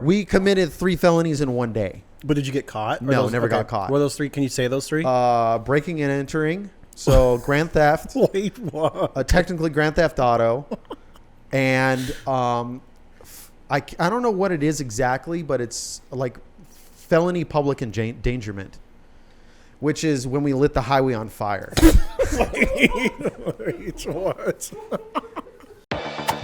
We committed 3 felonies in one day. But did you get caught? No, never got caught. What are those 3? Can you say those 3? Breaking and entering. So grand theft. Wait, what? Technically grand theft auto. And I don't know what it is exactly, but it's like felony public endangerment, which is when we lit the highway on fire. Wait, what?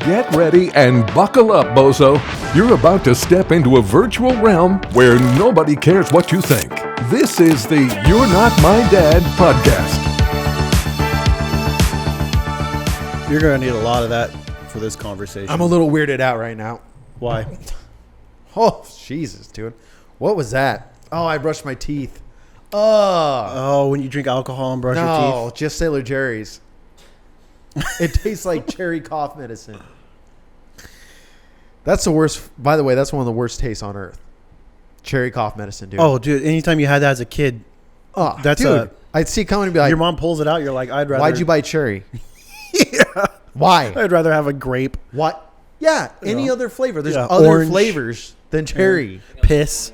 Get ready and buckle up, bozo. You're about to step into a virtual realm where nobody cares what you think. This is the You're Not My Dad podcast. You're going to need a lot of that for this conversation. I'm a little weirded out right now. Why? Oh, Jesus, dude. What was that? Oh, I brushed my teeth. Oh, when you drink alcohol and brush your teeth? No, just Sailor Jerry's. It tastes like cherry cough medicine. That's the worst. By the way, that's one of the worst tastes on earth. Cherry cough medicine, dude. Oh, dude. Anytime you had that as a kid, that's dude. I'd see it coming and be like, your mom pulls it out. You're like, I'd rather. Why'd you buy cherry? Yeah. Why? I'd rather have a grape. What? Yeah, any know. other flavor. There's other orange. flavors than cherry. Piss.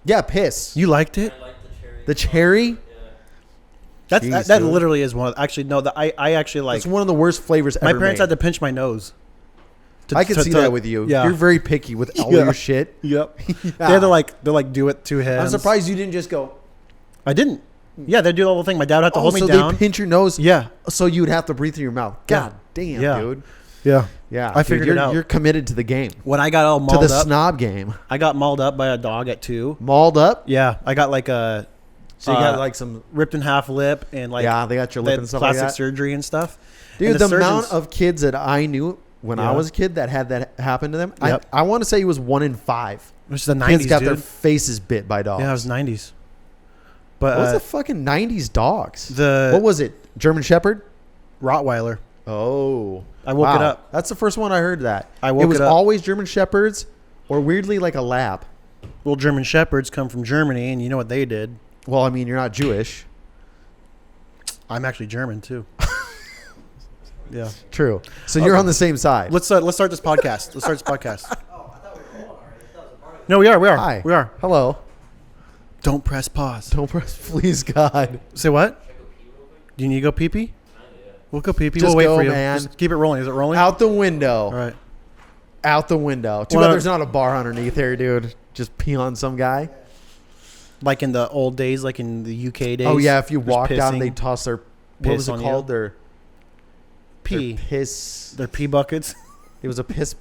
Yeah, piss. You liked it? I like the cherry. The cherry? That dude. literally is one of, actually no, I actually like. It's one of the worst flavors ever My parents made. had to pinch my nose. I can see that with you. Yeah. You're very picky with all your shit. Yep. Yeah. They had to like do it 2 hands. I'm surprised you didn't just go. I didn't. Yeah, they do the whole thing. My dad had to hold me so down. they pinch your nose. Yeah. So you'd have to breathe through your mouth. God damn, Yeah. dude. Yeah. Yeah. I figured it out. You're committed to the game. When I got all To mauled the up, snob game. I got mauled up by a dog at 2. Mauled up? Yeah, I got like a. So you got like some. ripped in half lip and like. Yeah, they got your lip they and stuff plastic like that. surgery and stuff. Dude, And the surgeons- amount of kids that I knew when I Yeah. was a kid that had that happen to them, Yep. I want to say it was 1 in 5. Which is the 90s, Kids got dude. their faces bit by dogs. Yeah, it was 90s. But What was the fucking 90s dogs? the What was it? German Shepherd? Rottweiler. Oh. I woke it up. That's the first one I heard that. I woke it was it up. always German Shepherds or weirdly like a lab. Well, German Shepherds come from Germany, and you know what they did? Well, I mean, you're not Jewish. I'm actually German too. Yeah. True. So you're on the same side. Let's start this podcast. Let's start this podcast. No, we are. Hi. We are. Hello. Don't press pause. Don't press, please, God. Say what? Do you need to go pee pee? We'll go pee pee. Just We'll wait go, for you. man. Just keep it rolling. Is it rolling? Out the window. All right. Out the window. Too Well, bad there's not a bar underneath here, dude. Just pee on some guy. Like in the old days, like in the UK days. Oh, yeah. If you Just walk down, pissing. they toss their, what Piss was it on you. called? Their pee. piss. Their pee buckets. It was a piss.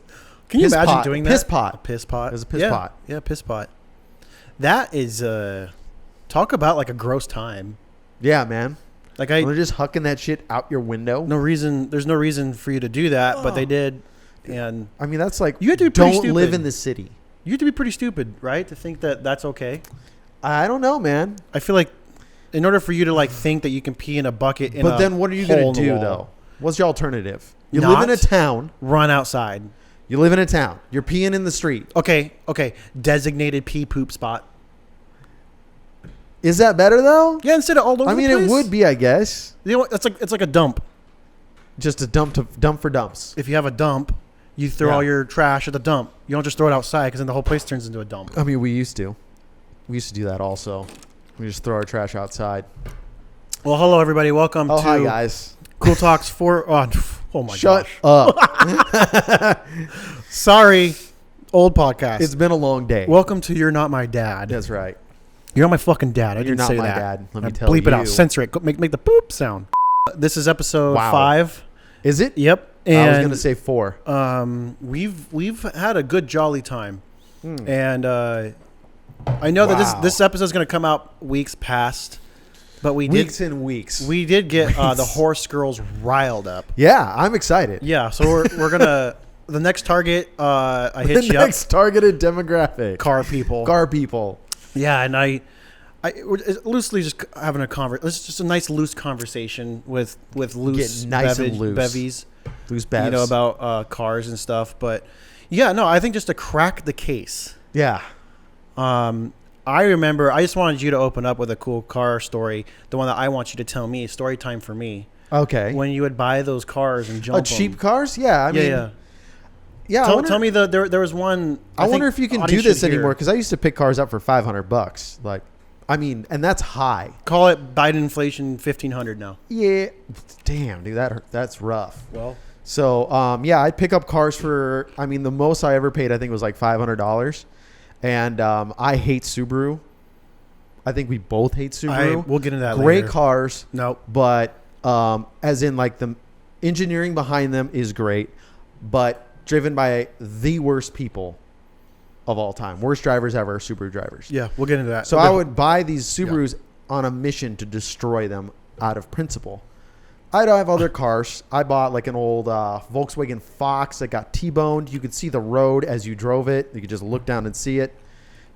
Can you Piss imagine pot. doing that? Piss pot. A piss pot. It was a piss Yeah. pot. Yeah, piss pot. That is talk about like a gross time. Yeah, man. Like They're just hucking that shit out your window. no reason. There's no reason for you to do that, but they did, and I mean, that's like, You had to be pretty don't live stupid. in the city. you have to be pretty stupid, right, to think that that's okay. I don't know, man. I feel like in order for you to like think that you can pee in a bucket, But then what are you going to do, wall, though? What's your alternative? You live in a Not town. Run outside. You live in a town. You're peeing in the street. Okay. Designated pee poop spot. Is that better, though? Yeah, instead of all over. I mean, the place. it would be, I guess. You know what? It's like a dump. Just a dump for dumps. If you have a dump, you throw Yeah. all your trash at the dump. You don't just throw it outside because then the whole place turns into a dump. I mean, we used to. We used to do that also. We just throw our trash outside. Well, hello everybody. Welcome to Hi, guys. Cool Talks 4. Oh my Shut gosh. up. Sorry, old podcast. It's been a long day. Welcome to You're Not My Dad. That's right. You're not my fucking dad. I You're didn't not say my that. dad. Let me Now tell bleep it out. you. Censor it. Go- Make the boop sound. This is episode Wow. 5. Is it? Yep. I was And going to say 4. we've had a good jolly time, Hmm. and I know that Wow. this episode is going to come out weeks past, but Weeks and weeks. we did get the Weeks. horse girls riled up. Yeah, I'm excited. Yeah, so we're gonna the next target. I hit The you next targeted demographic. up, car people. Car people. Yeah, and we're loosely just having a It's just a nice loose conversation with loose Getting nice and loose. bevies. Loose bets. You know, about cars and stuff. But yeah, no, I think just to crack the case. Yeah. I remember. I just wanted you to open up with a cool car story. The one that I want you to tell me. Story time for me. Okay. When you would buy those cars and jump cheap them. cars? Yeah. I mean, yeah. Yeah, Tell me there was one. I wonder if you can do this anymore, Here. because I used to pick cars up for $500. Like, I mean, and that's high. Call it Biden inflation 1,500 now. Yeah, damn, dude, that's rough. Well, so yeah, I'd pick up cars for. I mean, the most I ever paid, I think, was like $500, and I hate Subaru. I think we both hate Subaru. We'll get into that. Great later. cars. Nope. But as in, like, the engineering behind them is great, but driven by the worst people of all time. Worst drivers ever, Subaru drivers. Yeah, we'll get into that. So I would buy these Subarus on a mission to destroy them out of principle. I don't have other cars. I bought like an old Volkswagen Fox that got T-boned. You could see the road as you drove it. You could just look down and see it.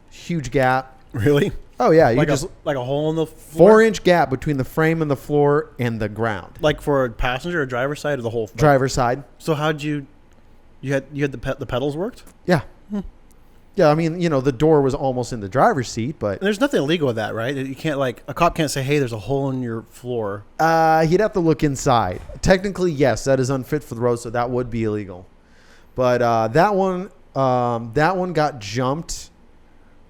Huge gap. Really? Oh yeah, you Like just a hole in the floor? 4-inch gap between the frame and the floor and the ground. Like for a passenger or driver's side or the whole Driver's side. So how'd you had the pedals worked? Yeah. Yeah, I mean, the door was almost in the driver's seat, but And there's nothing illegal with that, right? You can't a cop can't say, "Hey, there's a hole in your floor." he'd have to look inside. Technically, yes, that is unfit for the road, so that would be illegal. But that one got jumped.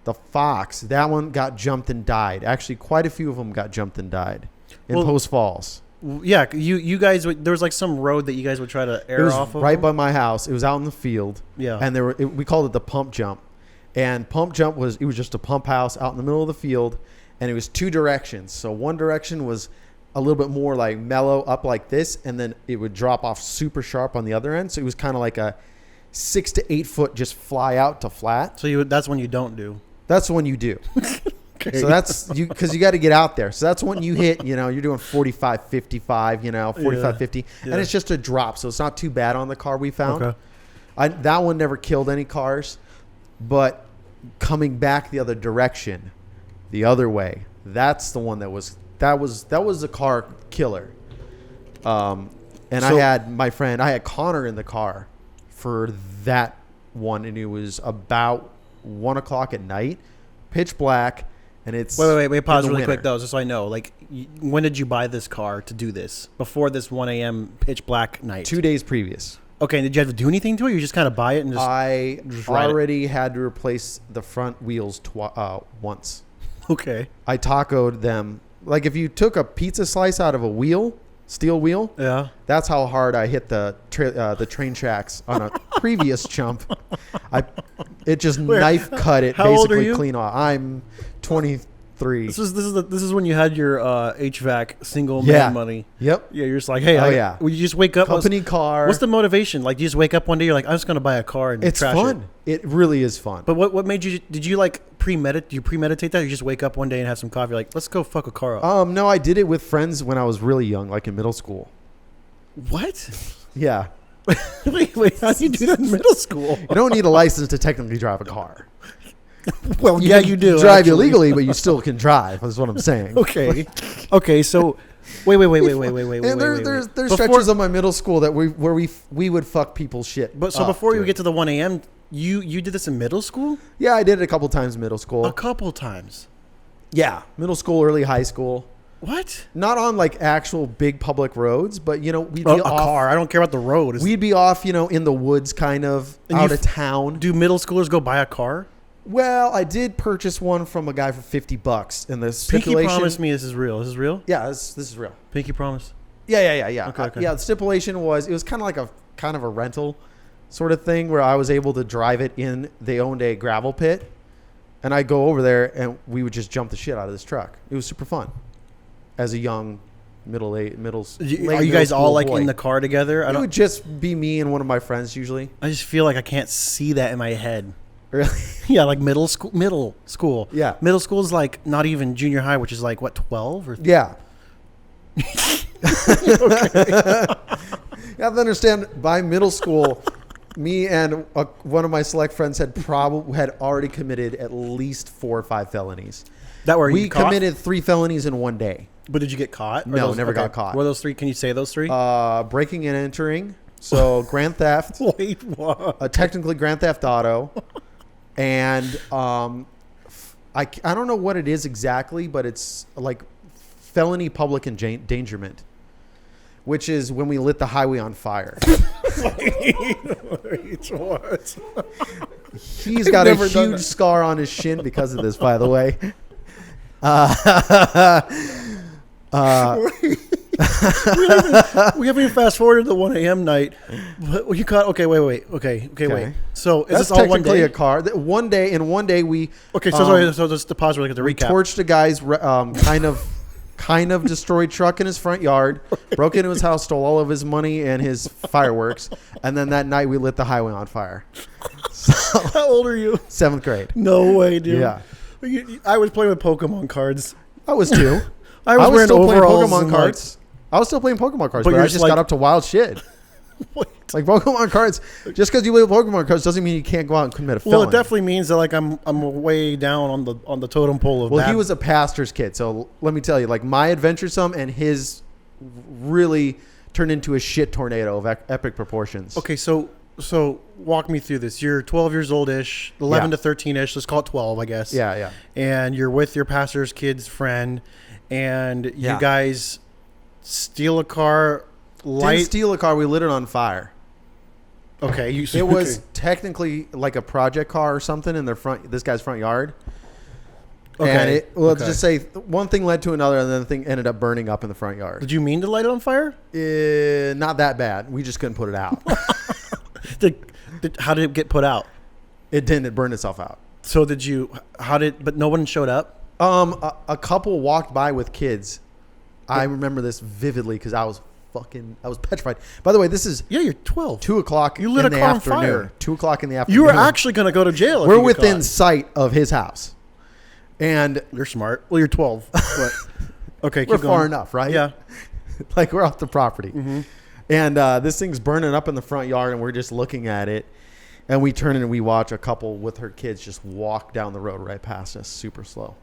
The Fox, that one got jumped and died. Actually, quite a few of them got jumped and died in Post Falls. Yeah, you guys there was like some road that you guys would try to air It was off of. right by my house. It was out in the field. Yeah. And we called it the pump jump. And pump jump was just a pump house out in the middle of the field, and it was 2 directions. So one direction was a little bit more like mellow up like this, and then it would drop off super sharp on the other end. So it was kind of like a 6 to 8 foot just fly out to flat. So that's when you don't do. That's the one you do. Okay. So that's because you got to get out there. So that's when you hit, you're doing 45, 55, 45, 50. Yeah. And it's just a drop. So it's not too bad on the car we found. Okay. That one never killed any cars. But coming back the other direction, the other way, that's the one that was a car killer. And I had Connor in the car for that one, and it was about 1 o'clock at night, pitch black, and it's Wait, pause in the really quick winter. though, just so I know. Like, when did you buy this car to do this? Before this 1 a.m. pitch black night? 2 days previous. Okay, and did you have to do anything to it? Or you just kind of buy it and just I just ride it? already had to replace the front wheels once. Okay. I tacoed them. Like, if you took a pizza slice out of a steel wheel, Yeah. that's how hard I hit the train tracks on a previous jump. It just knife cut it How old are basically you? clean off. I'm 23. This is when you had your HVAC single Yeah. man money. Yep. Yeah, you're just like, hey, Oh, yeah. Will you just wake up? Company car. What's the motivation? Like, you just wake up one day, you're like, I'm just gonna buy a car and It's trash fun. it. It really is fun. But what made you? Did you like premeditate? Do you premeditate that? Or you just wake up one day and have some coffee, like, let's go fuck a car up. No, I did it with friends when I was really young, like in middle school. What? Yeah. wait, how do you do that in middle school? You don't need a license to technically drive a car. Well, You yeah, can you do. drive actually. illegally, but you still can drive. Is what I'm saying. Okay. So, wait. And there's stretches of my middle school that we would fuck people's shit. But so up before to you it. get to the 1 a.m., you did this in middle school? Yeah, I did it a couple times in middle school. A couple times. Yeah, middle school, early high school. What? Not on like actual big public roads, but we'd be A off. car. I don't care about the road. We'd be off, in the woods, kind of And out you of town. Do middle schoolers go buy a car? Well, I did purchase one from a guy for $50, and the Pinky stipulation. promised me this is real. This is real? Yeah, this is real. Pinky promise. Yeah. Okay. Yeah, the stipulation was it was kind of a rental sort of thing where I was able to drive it in. They owned a gravel pit, and I'd go over there and we would just jump the shit out of this truck. It was super fun. As a young Are you guys all like in the car together? It would just be me and one of my friends usually. I just feel like I can't see that in my head. Really? Yeah, like middle school. Yeah. Middle school is like not even junior high, which is like what, 12 or Yeah. You have to understand, by middle school, me and one of my select friends had already committed at least 4 or 5 felonies. that were We you caught? committed 3 felonies in one day. But did you get caught? Or No, never got caught. Were those 3? Can you say those 3? Breaking and entering. So grand theft, Wait, what? technically grand theft auto, and I don't know what it is exactly, but it's like felony public endangerment, which is when we lit the highway on fire. He's got a huge scar on his shin because of this, by the way. We haven't even fast forwarded the 1 a.m. night. But you caught. Okay, wait. So is That's this all one technically day? a car. One day we. Okay, so sorry. So just to pause really quick to recap. Torched a guy's kind of destroyed truck in his front yard, broke into his house, stole all of his money and his fireworks, and then that night we lit the highway on fire. So, How old are you? 7th grade. No way, dude. Yeah. I was playing with Pokemon cards. I was too. I was wearing still playing overalls Pokemon and cards. I was still playing Pokemon cards, But but you're I just just like- got up to wild shit. What? Like Pokemon cards, just because you play with Pokemon cards doesn't mean you can't go out and commit a felony. Well, it definitely means that like I'm way down on the totem pole of Well, bad. he was a pastor's kid, so let me tell you, like my adventuresome and his really turned into a shit tornado of epic proportions. Okay, so walk me through this. You're 12 years old-ish, 11 Yeah. to 13-ish. Let's call it 12, I guess. Yeah. And you're with your pastor's kid's friend, and Yeah. you guys steal a car. Light. Didn't steal a car. We lit it on fire. Okay, It was technically like a project car or something in this guy's front yard. Okay. And let's just say one thing led to another, and then the thing ended up burning up in the front yard. Did you mean to light it on fire? Not that bad. We just couldn't put it out. How did it get put out? It didn't. It burned itself out. So but no one showed up? A couple walked by with kids. I remember this vividly because I was petrified. By the way, this is Yeah, you're 12. 2 o'clock. You lit in a the car on afternoon. fire. 2 o'clock in the afternoon. You were actually going to go to jail. If We're you get within caught. sight of his house, and You're smart. Well, you're 12. But, okay, we're keep going. far enough, right? Yeah. Like we're off the property, Mm-hmm. and this thing's burning up in the front yard, and we're just looking at it, and we turn and we watch a couple with her kids just walk down the road right past us, super slow.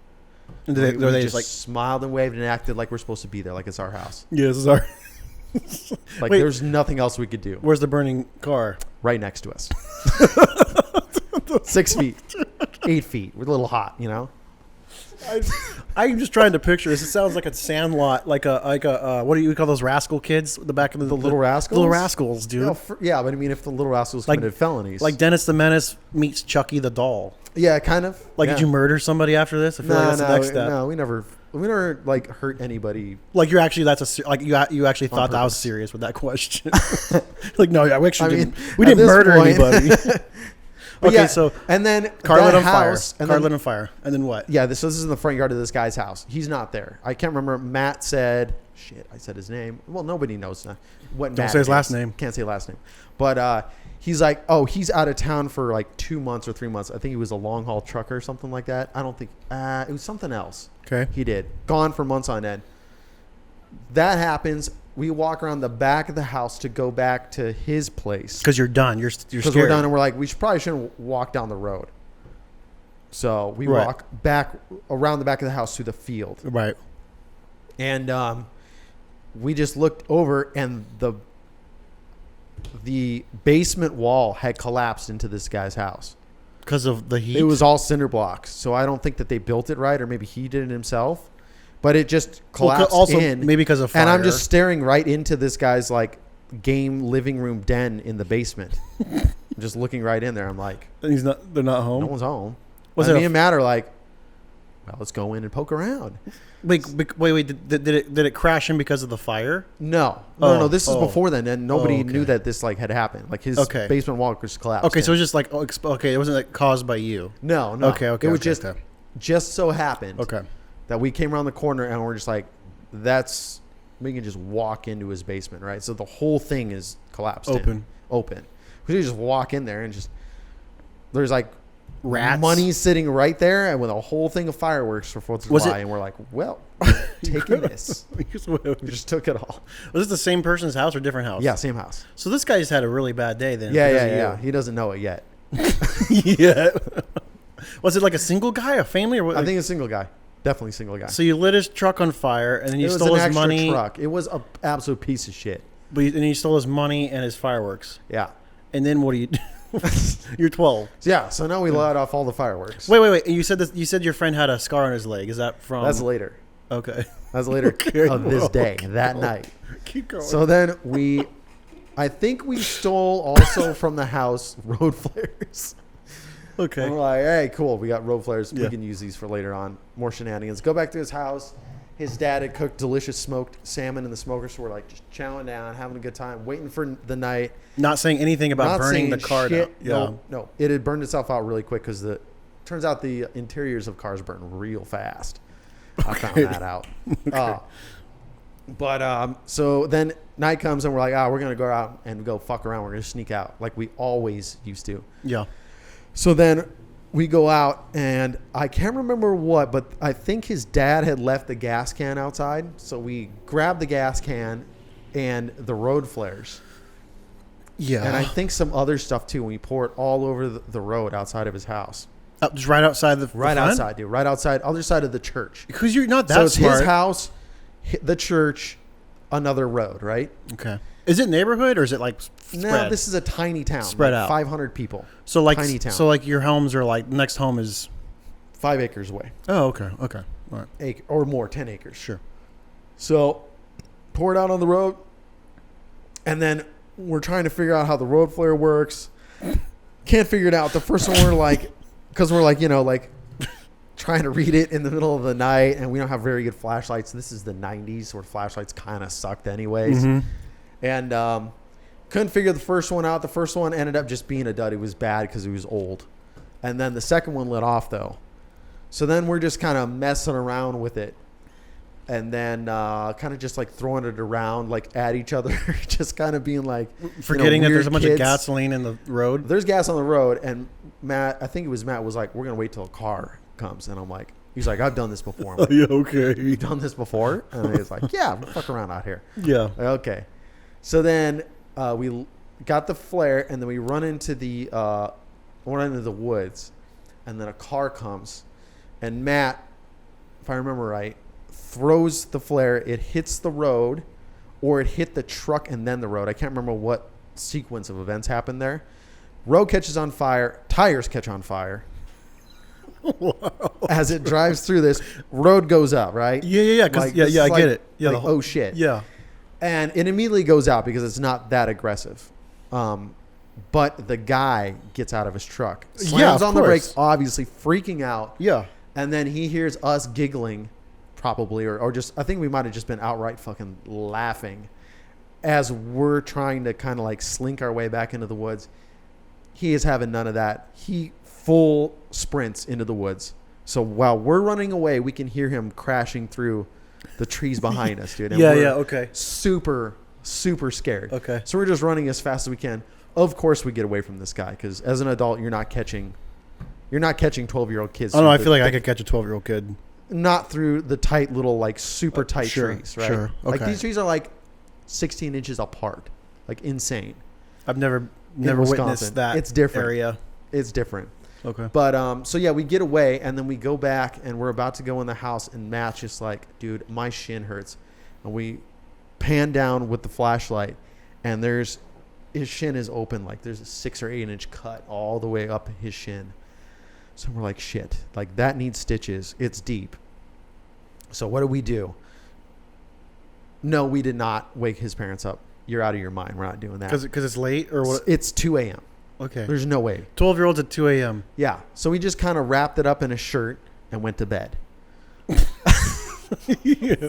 And We they just like, smiled and waved and acted like we're supposed to be there, like it's our house. yeah, this is our. Like Wait. there's nothing else we could do. Where's the burning car? Right next to us. 6 feet, 8 feet. We're a little hot, you know. I'm just trying to picture this. It sounds like a Sandlot, like a what do you call those rascal kids? The back of the Little Rascals? Little Rascals, dude. Yeah, but I mean, if the Little Rascals Like- committed felonies, Like Dennis the Menace meets Chucky the doll. yeah, kind of. Like, yeah. did you murder somebody after this? I feel like No, that's the next step. no, we never like hurt anybody. Like you're actually you actually thought that I was purpose. serious with that question. Like no, I actually I mean, didn't. We at didn't this murder point- anybody. But Okay, yeah, so and then car that lit on house, fire. and Car then- lit on fire, and then what? Yeah, this is in the front yard of this guy's house. He's not there. I can't remember. Matt said, "Shit," I said his name. Well, nobody knows now what. Don't Matt say his is. last name. Can't say last name. But he's like, oh, he's out of town for like 2 months or 3 months. I think he was a long haul trucker or something like that. I don't think it was something else. Okay. He did. Gone for months on end. That happens. We walk around the back of the house to go back to his place. Because you're done. You're Because scared. we're done and we're like, probably shouldn't walk down the road. So we Right. walk back around the back of the house to the field. Right. And we just looked over and the basement wall had collapsed into this guy's house. Because of the heat. It was all cinder blocks. So I don't think that they built it right, or maybe he did it himself. But it just collapsed also in. maybe because of fire. And I'm just staring right into this guy's like game living room den in the basement. I'm just looking right in there. I'm like, He's not. They're not home. no one's home. Was Me it? and Matt are like, well, let's go in and poke around. Wait. Did it crash in because of the fire? No. This is before then, and nobody okay. knew that this like had happened. Like his Okay. basement wall just collapsed. Okay, so in. it was just like okay, it wasn't like caused by you. no. Okay. It was Okay. just so happened Okay. that we came around the corner and we're just like, we can just walk into his basement, right? So the whole thing is collapsed. Open. We just walk in there and just there's like Rats. money sitting right there, and with a whole thing of fireworks for 4th of Was July, it- and we're like, well, we're taking this. We Was just took it all. this the same person's house or different house? Yeah, same house. So this guy just had a really bad day then. Yeah. He doesn't know it yet. Yeah. Was it like a single guy, a family, or what? I think it's a single guy. Definitely single guy. So you lit his truck on fire, and then you it was stole an his extra money. truck. It was an absolute piece of shit. And you stole his money and his fireworks. Yeah. And then what do you do? You're 12. Yeah. So now we let off all the fireworks. Wait. You said this. You said your friend had a scar on his leg. Is that from? That's later. Okay. That's later Okay, of this whoa, day, keep that going. night. Keep going. So then I think we stole also from the house road flares. Okay. And we're like, hey, cool. We got road flares. Yeah. We can use these for later on. More shenanigans. Go back to his house. His dad had cooked delicious smoked salmon in the smoker. So we're like just chowing down, having a good time, waiting for the night. Not saying anything about Not burning the saying car shit. down. Yeah. No. It had burned itself out really quick because turns out the interiors of cars burn real fast. I found that out. So then night comes and we're like, we're going to go out and go fuck around. We're going to sneak out like we always used to. Yeah. So then we go out and I can't remember what, but I think his dad had left the gas can outside. So we grabbed the gas can and the road flares. Yeah. And I think some other stuff too. And we pour it all over the road outside of his house. Just right outside the Right front? outside, dude. Right outside, other side of the church. Because you're not that So it's smart. his house, the church, another road, right? Okay. Is it neighborhood or is it like spread? No, this is a tiny town. Spread like out. 500 people. So like tiny town. So like your homes are like next home is 5 acres away. Oh, okay. Okay. All right. Acre, or more, 10 acres. Sure. So pour it out on the road. And then we're trying to figure out how the road flare works. Can't figure it out. The first one we're like, because we're like, trying to read it in the middle of the night and we don't have very good flashlights. This is the 90s where flashlights kind of sucked anyways. Mm-hmm. And couldn't figure the first one out. The first one ended up just being a dud. It was bad because it was old. And then the second one lit off though. So then we're just kind of messing around with it. And then kind of just like throwing it around like at each other. Just kind of being like Forgetting that there's a bunch kids. of gasoline in the road. There's gas on the road. And Matt, I think it was Matt, was like, we're going to wait till a car comes. And I'm like, he's like, I've done this before. I'm like, Yeah, okay. you done this before? And he's like, yeah, we'll fuck around out here. Yeah. Okay. So then we got the flare and then we run into the woods and then a car comes and Matt, if I remember right, throws the flare. It hits the road or it hit the truck and then the road. I can't remember what sequence of events happened there. Road catches on fire. Tires catch on fire. Wow. As it drives through this, road goes up, right? Yeah. Like, Yeah, this I is get it. Yeah. like, oh shit. Yeah. And it immediately goes out because it's not that aggressive. But the guy gets out of his truck, slams of on the course. brakes, obviously freaking out. Yeah. And then he hears us giggling, probably, or just, I think we might have just been outright fucking laughing as we're trying to kind of like slink our way back into the woods. He is having none of that. He full sprints into the woods. So while we're running away, we can hear him crashing through the trees behind us, dude. And Yeah, we're yeah, okay. super scared. Okay. So we're just running as fast as we can. Of course we get away from this guy because as an adult, you're not catching 12-year-old kids. I don't know. I through feel like the- I could catch a 12-year-old kid. not through the tight little like super tight Sure, trees, right? sure, Like okay. these trees are like 16 inches apart, like insane. I've never Wisconsin. witnessed that. It's different. Area. It's different. Okay. But so yeah, we get away and then we go back and we're about to go in the house and Matt's just like, dude, my shin hurts. And we pan down with the flashlight and his shin is open. Like there's a 6 or 8 inch cut all the way up his shin. So we're like, shit, like that needs stitches. It's deep. So what do? No, we did not wake his parents up. You're out of your mind. We're not doing that. Because it's late or what? It's 2 a.m. Okay. There's no way. 12-year-olds at 2 a.m. Yeah. So we just kind of wrapped it up in a shirt and went to bed. Yeah.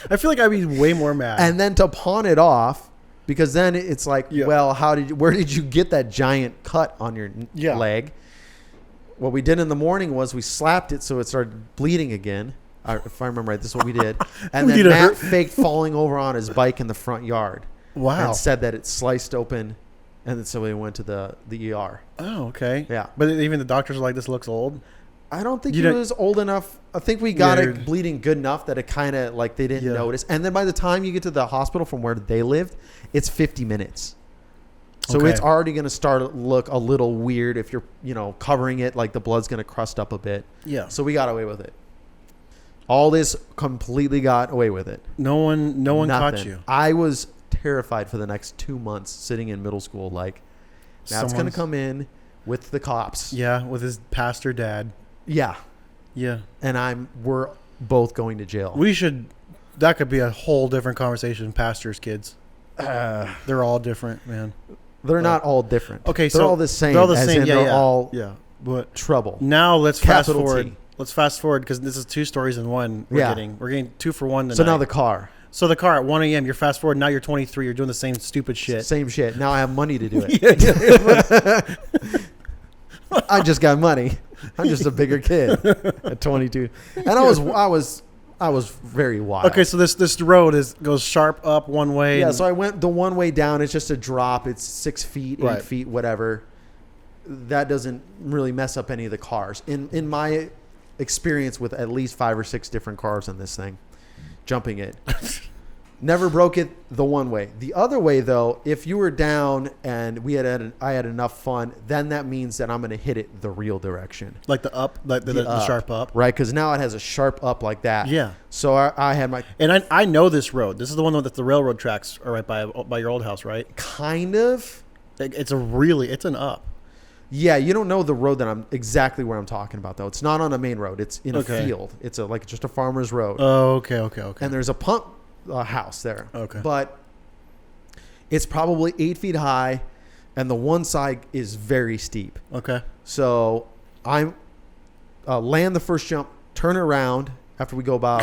I feel like I'd be way more mad. And then to pawn it off, because then it's like, Yeah. well, where did you get that giant cut on your Yeah. leg? What we did in the morning was we slapped it so it started bleeding again. If I remember right, this is what we did. And We then did a Matt hurt- faked falling over on his bike in the front yard. Wow. And said that it sliced open. And then so we went to the ER. Oh, okay. Yeah. But even the doctors are like, this looks old. I don't think You he don't- was old enough. I think we got Yeah, it bleeding good enough that it kind of like they didn't Yeah. notice. And then by the time you get to the hospital from where they lived, it's 50 minutes. So Okay. it's already going to start to look a little weird if you're, covering it, like the blood's going to crust up a bit. Yeah. So we got away with it. All this completely got away with it. No one caught Nothing. you. I was terrified for the next 2 months sitting in middle school. Like, Matt's going to Someone's- come in with the cops. Yeah, with his pastor dad. Yeah. Yeah. And we're both going to jail. That could be a whole different conversation. Pastors' kids. They're all different, man. They're not all different. Okay, they're so all the same. They're all the as same. in Yeah, they're yeah. all Yeah. But trouble. now let's fast Capital forward. T. Let's fast forward because this is 2 stories in one. We're getting 2 for 1 tonight. So now the car. So the car at 1 a.m. You're fast forward. Now you're 23. You're doing the same stupid shit. Same shit. Now I have money to do it. I just got money. I'm just a bigger kid at 22, and I was very wild. Okay, so this road goes sharp up one way. Yeah, so I went the one way down. It's just a drop. It's 6 feet, 8 feet, whatever. That doesn't really mess up any of the cars. In my experience with at least 5 or 6 different cars on this thing, jumping it. Never broke it the one way. The other way, though, if you were down and I had enough fun, then that means that I'm going to hit it the real direction. Like the up, like the sharp up. Right, because now it has a sharp up like that. Yeah. So I had my... And I know this road. This is the one that the railroad tracks are right by your old house, right? Kind of. It's an up. Yeah, you don't know the road that I'm exactly where I'm talking about, though. It's not on a main road. It's in a field. It's just a farmer's road. Oh, okay. And there's a pump house there. Okay. But it's probably 8 feet high, and the one side is very steep. Okay. So I land the first jump, turn around after we go about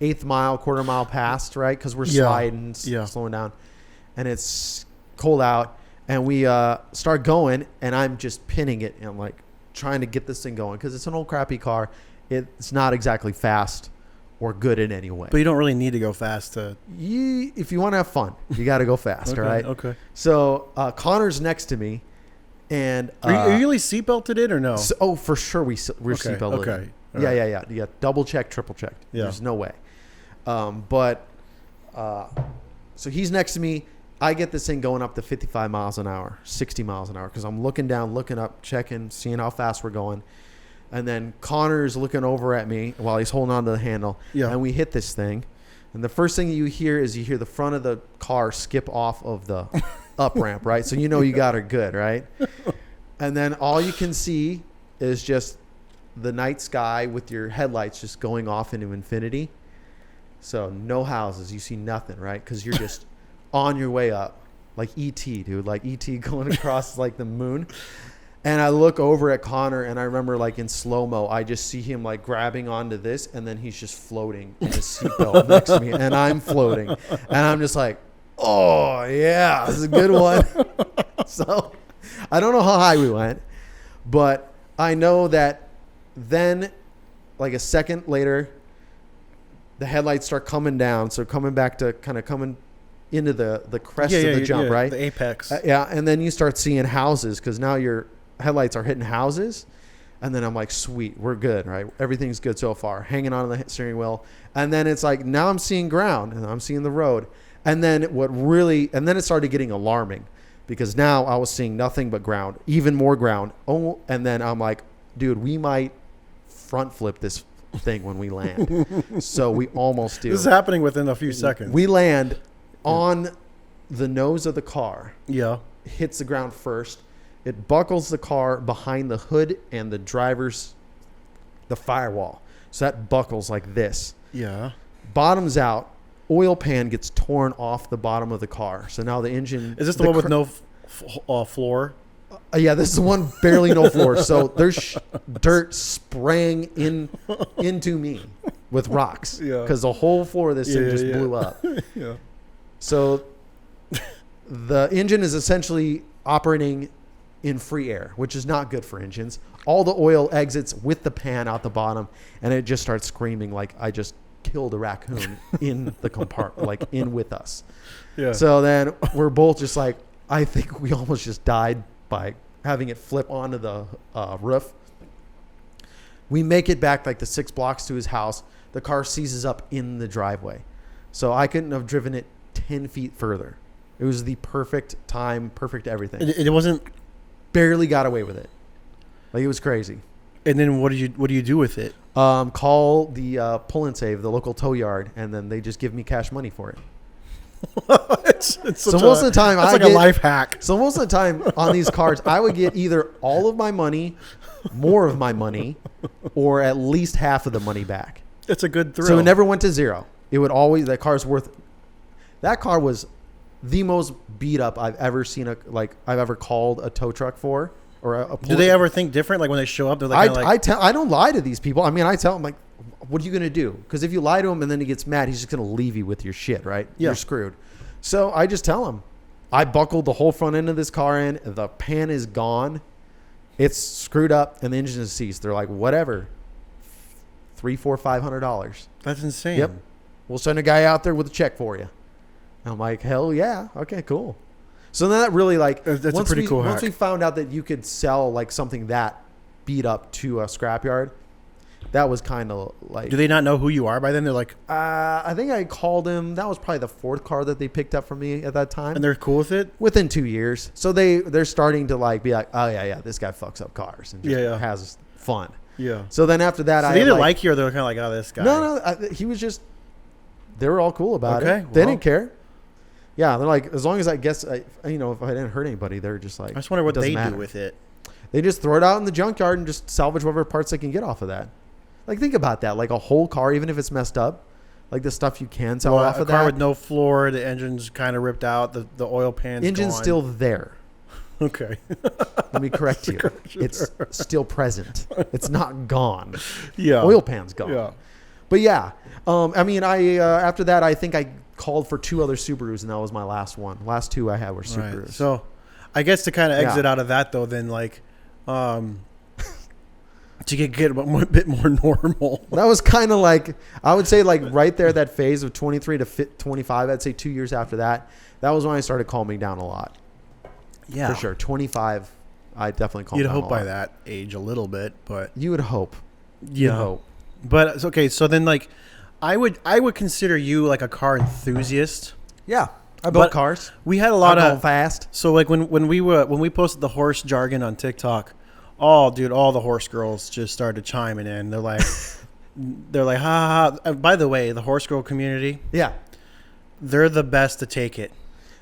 1/8 mile, 1/4 mile past, right? Because we're sliding, slowing down, and it's cold out, and we start going, and I'm just pinning it and like trying to get this thing going because it's an old crappy car. It's not exactly fast or good in any way. But you don't really need to go fast to... If you want to have fun, you got to go fast, okay, right? Okay. So Connor's next to me, and... Are you really seatbelted in or no? For sure we're seatbelted. Okay. Yeah. Double check, triple checked. Yeah. There's no way. So he's next to me. I get this thing going up to 55 miles an hour, 60 miles an hour, because I'm looking down, looking up, checking, seeing how fast we're going. And then Connor's looking over at me while he's holding on to the handle. Yeah. And we hit this thing. And the first thing you hear the front of the car skip off of the up ramp, right? So you know you got her good, right? And then all you can see is just the night sky with your headlights just going off into infinity. So no houses. You see nothing, right? Because you're just on your way up. Like E.T., dude. Like E.T. going across like the moon. And I look over at Connor, and I remember, like, in slow-mo, I just see him, like, grabbing onto this, and then he's just floating in his seatbelt next to me, and I'm floating. And I'm just like, oh, yeah, this is a good one. So I don't know how high we went, but I know that then, like, a second later, the headlights start coming down, so coming back to kind of coming into the crest of the jump, right? The apex. And then you start seeing houses because now your headlights are hitting houses. And then I'm like, sweet, we're good, right? Everything's good so far. Hanging on to the steering wheel. And then it's like, now I'm seeing ground and I'm seeing the road. And then it started getting alarming because now I was seeing nothing but ground, even more ground. Oh, and then I'm like, dude, we might front flip this thing when we land. So we almost do. This is happening within a few seconds. We land on the nose of the car. Yeah. Hits the ground first. It buckles the car behind the hood and the firewall. So that buckles like this. Yeah. Bottoms out. Oil pan gets torn off the bottom of the car. So now the engine... Is this the one with no floor? Yeah, this is the one barely no floor. So there's dirt spraying into me with rocks. Yeah. Because the whole floor of this thing just blew up. Yeah. So the engine is essentially operating in free air, which is not good for engines. All the oil exits with the pan out the bottom, and it just starts screaming like I just killed a raccoon in the compartment, like in with us. Yeah. So then we're both just like, I think we almost just died by having it flip onto the roof. We make it back like the 6 blocks to his house. The car seizes up in the driveway. So I couldn't have driven it 10 feet further. It was the perfect time, perfect everything. It wasn't... Barely got away with it. Like, it was crazy. And then what do you do with it? Call the Pull and Save, the local tow yard, and then they just give me cash money for it. So most of the time, that's like a life hack. So most of the time on these cars, I would get either all of my money, more of my money, or at least half of the money back. It's a good thrill. So it never went to zero. It would always, that car was the most beat up I've ever seen, I've ever called a tow truck for. Do they ever think different? Like when they show up, they're like, I don't lie to these people. I mean, I tell them, like, what are you going to do? Because if you lie to him and then he gets mad, he's just going to leave you with your shit, right? Yeah. You're screwed. So I just tell him, I buckled the whole front end of this car in. The pan is gone. It's screwed up and the engine is seized. They're like, whatever. $300, $400, $500. That's insane. Yep. We'll send a guy out there with a check for you. I'm like, hell yeah. Okay, cool. So then that really that's a pretty cool hack. Once we found out that you could sell like something that beat up to a scrapyard, that was kind of like. Do they not know who you are by then? They're like, I think I called him. That was probably the fourth car that they picked up from me at that time. and they're cool with it. Within 2 years. So they're starting to like be like, oh yeah, this guy fucks up cars and just has fun. Yeah. So then after that, So they either like you or they're kind of like, oh, this guy. No, he was just. They were all cool about it. Okay, They well. didn't care. Yeah, they're like, as long as I guess, if I didn't hurt anybody, they're just like. I just wonder what they matter. do with it. They just throw it out in the junkyard and just salvage whatever parts they can get off of that. Like, think about that. Like a whole car, even if it's messed up, like the stuff you can sell off of that. A car with no floor, the engine's kind of ripped out, the oil pan's Engine's gone. still there. Okay. Let me correct you. It's still present. It's not gone. Yeah. Oil pan's gone. Yeah. But yeah, I mean, after that, I think I called for 2 other Subarus, and that was my last one. Last 2 I had were Subarus. Right. So, I guess to kind of exit out of that though, then like, to get a bit more normal. That was kind of like, I would say like right there, that phase of 23 to 25, I'd say 2 years after that, that was when I started calming down a lot. Yeah. For sure. 25, I definitely calmed You'd down hope a by lot. that age a little bit, but You would hope. yeah. You'd hope. But okay, so then like, I would consider you like a car enthusiast. Yeah. I built But cars. We had a lot I of go fast. So like when we posted the horse jargon on TikTok, all the horse girls just started chiming in. They're like, ha ha. Ha. By the way, the horse girl community, Yeah. they're the best to take it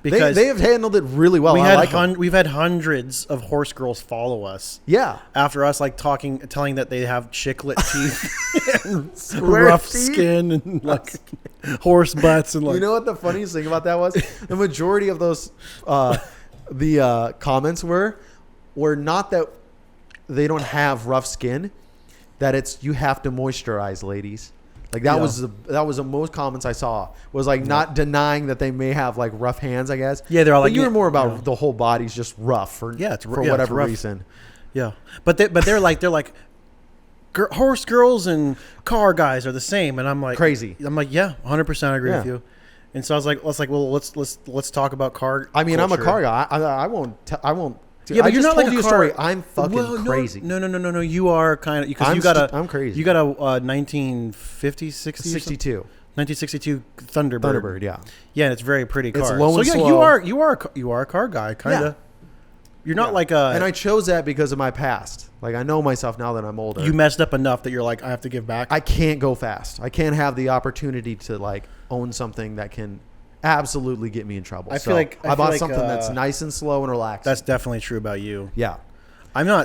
because They have handled it really well. we've had hundreds of horse girls follow us. Yeah. After us like telling that they have chiclet teeth and Square rough teeth. skin and like horse butts and like You know what the funniest thing about that was? The majority of those, the comments were not that they don't have rough skin, that it's you have to moisturize, ladies. Like that was the most comments I saw was like not denying that they may have like rough hands, I guess. Yeah, they're all but like you were more about the whole body's just rough for whatever rough. reason. Yeah, but they're like horse girls and car guys are the same, and I'm like Crazy. I'm like, yeah, 100% agree with Yeah. you. And so I was like, let's talk about car. I mean, I'm a culture. car guy. I won't. Yeah, but I you're just not told like you a a story. car. I'm fucking crazy. No. You are kind of because I'm crazy. You got a 1950, 60, 62 1962 Thunderbird. Thunderbird. Yeah. Yeah, and it's a very pretty car. It's low and so yeah, slow. you are a car guy, kind of. Yeah. You're not Yeah. like a. And I chose that because of my past. Like I know myself now that I'm older. You messed up enough that you're like, I have to give back. I can't go fast. I can't have the opportunity to like own something that can absolutely get me in trouble. I feel like I bought something that's nice and slow and relaxed. That's definitely true about you. yeah.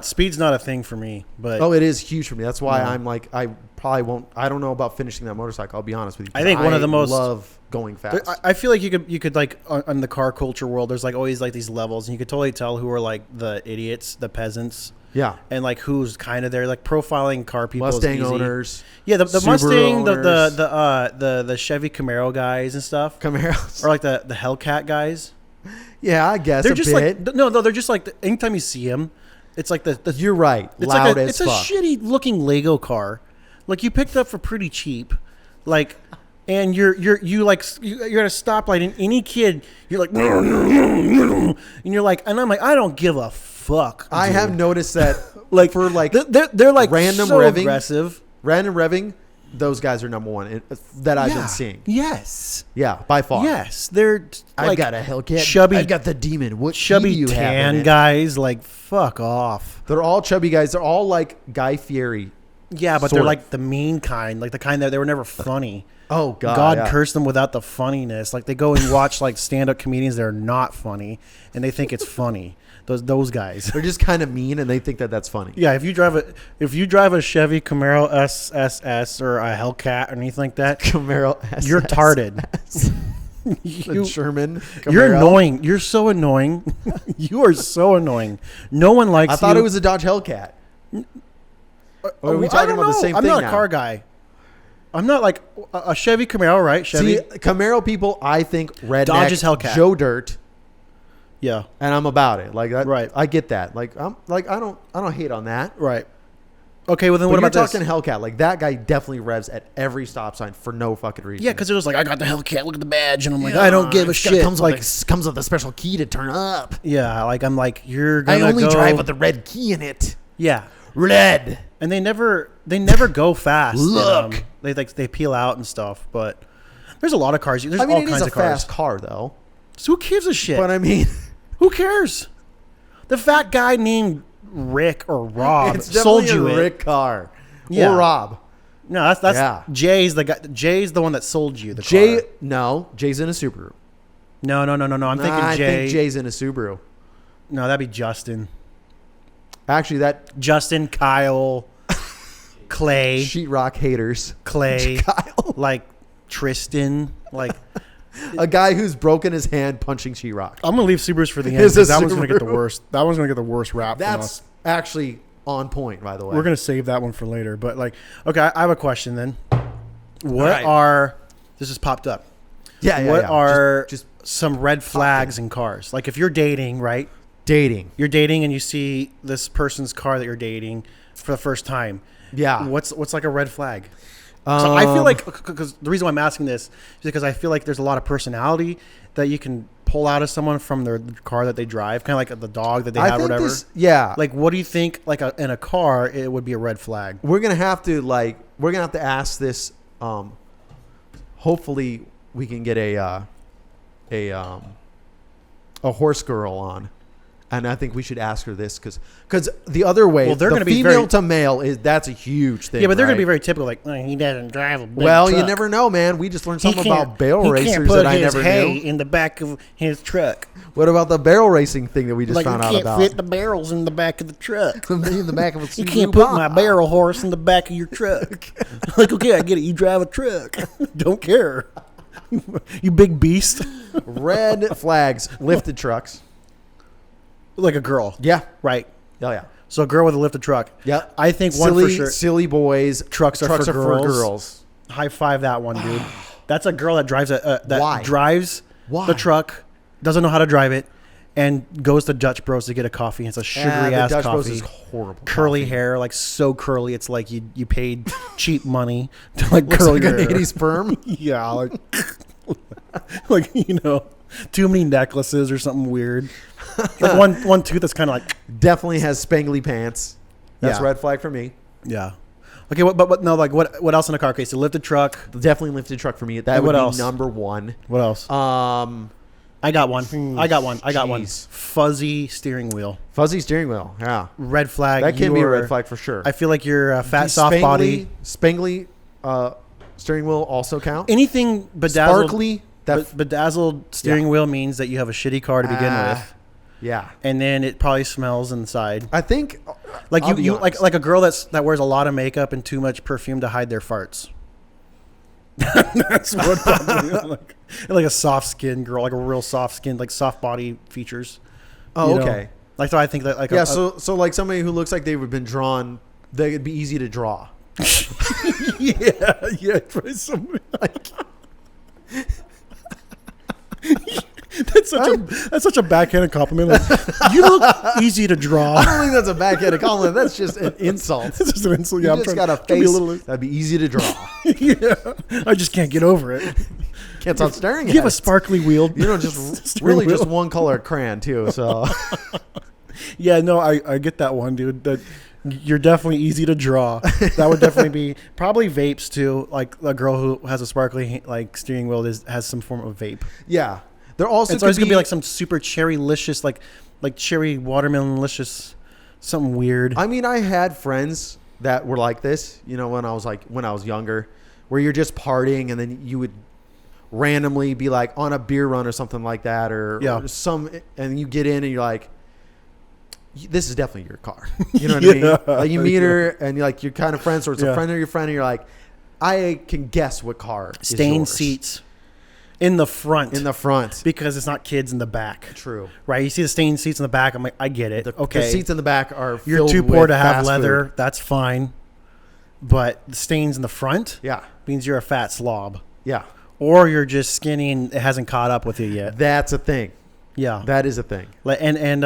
Speed's not a thing for me, but Oh, it is huge for me. That's why I'm like, I probably won't. I don't know about finishing that motorcycle. I'll be honest with you. I think one of the most- love going fast. I feel like you could like on the car culture world, there's like always like these levels, and you could totally tell who are like the idiots, the peasants, yeah. and like who's kind of there, like profiling car people. is Mustang easy. owners. Yeah, the Subaru Mustang, owners. the Chevy Camaro guys and stuff, Camaros. or like the Hellcat guys. Yeah, I guess They're a just bit. like no, they're just like anytime you see them, it's like the You're right. it's Loud like as it's fuck. a shitty looking Lego car, like you picked it up for pretty cheap, like, and you're at a stoplight and any kid you're like, and you're like, and I'm like, I don't give a fuck. I dude. have noticed that like for like they're like random so revving. aggressive. random revving, those guys are number one that I've Yeah. been seeing. Yes. Yeah, by far. Yes, they're I've like got a Hellcat. chubby- I've got the Demon. What key do chubby you have in tan it? guys. Like fuck off. They're all chubby guys. They're all like Guy Fieri Yeah, but Sort they're of. like the mean kind, like the kind that they were never funny. Oh God! God yeah. cursed them without the funniness. Like they go and watch like stand-up comedians that are not funny, and they think it's funny. Those guys. They're just kind of mean, and they think that that's funny. Yeah, if you drive a Chevy Camaro SSS or a Hellcat or anything like that, Camaro SS. you're tarded. The Sherman. You're Camaro. annoying. You're so annoying. You are so annoying. No one likes you. I thought it was a Dodge Hellcat. Or are we I talking don't about the know. same I'm thing not now? a car guy. I'm not like a Chevy Camaro, right? Chevy. See, Camaro people, I think redneck, Dodge is Hellcat. Joe Dirt, Yeah. and I'm about it. Like that, Right. I get that. Like I don't hate on that. Right. Okay. Well, then But what you're about this? talking Hellcat? Like that guy definitely revs at every stop sign for no fucking reason. Yeah, because they're just like, I got the Hellcat. Look at the badge, and I'm like, I don't give a shit. Comes with a special key to turn up. Yeah, like I'm like, you're I gonna only go. drive with the red key in it. Yeah. Red. And they never go fast. Look. They peel out and stuff, but there's a lot of cars. There's I mean, all it kinds is a of cars. fast car though. So who gives a shit? But I mean, Who cares? The fat guy named Rick or Rob it's sold definitely you a it. Rick car. Yeah. Or Rob. No, that's Yeah. Jay's the guy. Jay's the one that sold you the Jay. car. No, Jay's in a Subaru. No. I'm thinking I Jay. think Jay's in a Subaru. No, that'd be Justin. Actually, that Justin, Kyle, Clay, sheetrock haters. Clay, Kyle. like Tristan, like. A guy who's broken his hand punching sheetrock. I'm gonna leave Subarus for the end It's a because that one's gonna get the Subaru. worst. That one's gonna get the worst rap. From That's us. actually on point, by the way. We're gonna save that one for later. But like, okay, I have a question then. What right. are this just popped up? yeah. What yeah. are just some red flags in cars? Like if you're dating, right? dating? You're dating and you see this person's car that you're dating for the first time. Yeah. What's like a red flag? So I feel like because the reason why I'm asking this is because I feel like there's a lot of personality that you can pull out of someone from their car that they drive, kind of like the dog that they have, or whatever. Yeah. Like, what do you think? Like in a car, it would be a red flag. we're gonna have to ask this. Hopefully, we can get a horse girl on. And I think we should ask her this because the other way, Well, they're the gonna be female very- to male that's a huge thing. Yeah, but they're right? gonna be very typical. Like he doesn't drive a big Well, truck. you never know, man. We just learned something about barrel he racers can't put that I his never hay knew. in the back of his truck. What about the barrel racing thing that we just Like found you out can't about? fit the barrels in the back of the truck. in the back of a You Subaru can't put my Bomber. barrel horse in the back of your truck. Like, okay, I get it. You drive a truck. Don't care. You big beast. Red flags, lifted trucks. Like a girl. Yeah. Right. Oh yeah. So a girl with a lifted truck. Yeah. I think one for sure. Silly boys. Trucks are for girls. High five that one, dude. That's a girl that drives Why? drives Why? the truck, doesn't know how to drive it, and goes to Dutch Bros to get a coffee. It's a sugary ass the Dutch coffee. Bros is horrible. Curly coffee. hair, like so curly. It's like you paid cheap money to like Looks curly like your an hair. 80s perm. Yeah, like like too many necklaces or something weird. Like one tooth that's kind of like Definitely has spangly pants. That's Yeah. red flag for me. yeah. Okay, but no, like what else in a car case? A lifted truck. Definitely lifted truck for me. That And would what be else? number one. What else? I got one. I got one. Jeez. Fuzzy steering wheel. Fuzzy steering wheel. Yeah. Red flag. That can be a You're- red flag for sure. I feel like you're a fat, Does soft body. Spangly steering wheel also count? Anything bedazzled. Sparkly. Bedazzled steering wheel means that you have a shitty car to begin with, Yeah. and then it probably smells inside. I think Like I'll be you honest. like a girl that wears a lot of makeup and too much perfume to hide their farts. That's what probably, like a soft skin girl, like a real soft skin, like soft body features. Oh, you know? okay. Like so, I think that like Yeah, so like somebody who looks like they've been drawn, they'd be easy to draw. yeah, for somebody like. That's such a backhanded compliment. Like, you look easy to I draw. don't think that's a backhanded compliment. That's just an insult. It's just an insult. Yeah, You I'm just trying got a to be face a little. that'd be easy to draw. Yeah, I just can't get over it. Can't stop staring You at have a it. sparkly wheel. You know, just steering really wheel. just one color crayon too. So Yeah, no, I get that one, dude. That you're definitely easy to draw. That would definitely be probably vapes too. Like a girl who has a sparkly like steering wheel has some form of vape. yeah, they're also It's always gonna be like some super cherry-licious, like cherry watermelon-licious, something weird. I mean, I had friends that were like this. You know, when I was younger, where you're just partying and then you would randomly be like on a beer run or something like that, or some, and you get in and you're like, this is definitely your car. You know what I mean? Like you meet her and you're kind of friends, or it's a friend of your friend, and you're like, I can guess what car is Stained yours. seats in the front. Because it's not kids in the back. True. Right? You see the stained seats in the back. I'm like, I get it. The seats in the back are You're filled too poor with to have fast leather. food. That's fine. But the stains in the front means you're a fat slob. Yeah. Or you're just skinny and it hasn't caught up with you yet. That's a thing. Yeah. That is a thing. And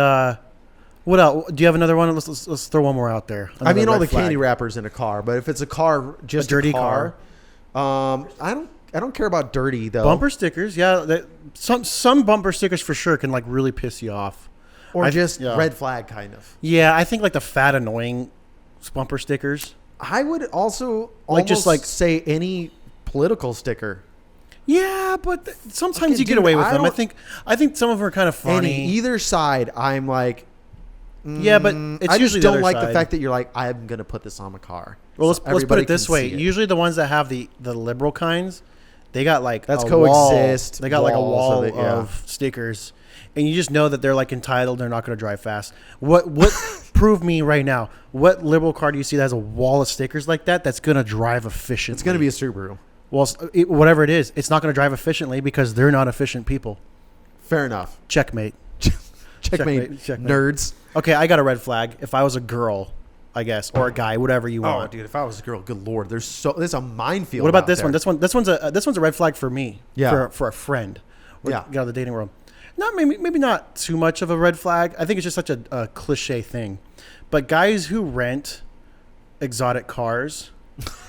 what else? Do you have another one? Let's throw one more out there. I mean, all the flag. candy wrappers in a car, but if it's a car, just a dirty car. I don't care about dirty though. Bumper stickers, some bumper stickers for sure can like really piss you off, or red flag kind of. Yeah, I think like the fat annoying bumper stickers. I would also Like, just like- say any political sticker. Yeah, but sometimes Okay, you get dude, away with I them. I don't- think some of them are kind of funny. Either side, I'm like. Yeah, but it's I usually just don't the other like side. the fact that you're like, I'm gonna put this on my car. Well, let's So put it everybody this can way. see it. Usually, the ones that have the liberal kinds, they got like That's a coexist Wall. They got like a walls wall of it, yeah. of stickers, and you just know that they're like entitled. They're not going to drive fast. What prove me right now? What liberal car do you see that has a wall of stickers like that? That's going to drive efficiently. It's gonna be a Subaru. Well, whatever it is, it's not going to drive efficiently because they're not efficient people. Fair enough. Checkmate. Checkmate. Nerds. Okay, I got a red flag. If I was a girl, I guess, or a guy, whatever you Oh, want. dude, if I was a girl, good lord, there's a minefield. What about out this there. one? This one's a red flag for me. Yeah. For a friend. Get out of the dating world. Not maybe not too much of a red flag. I think it's just such a cliche thing. But guys who rent exotic cars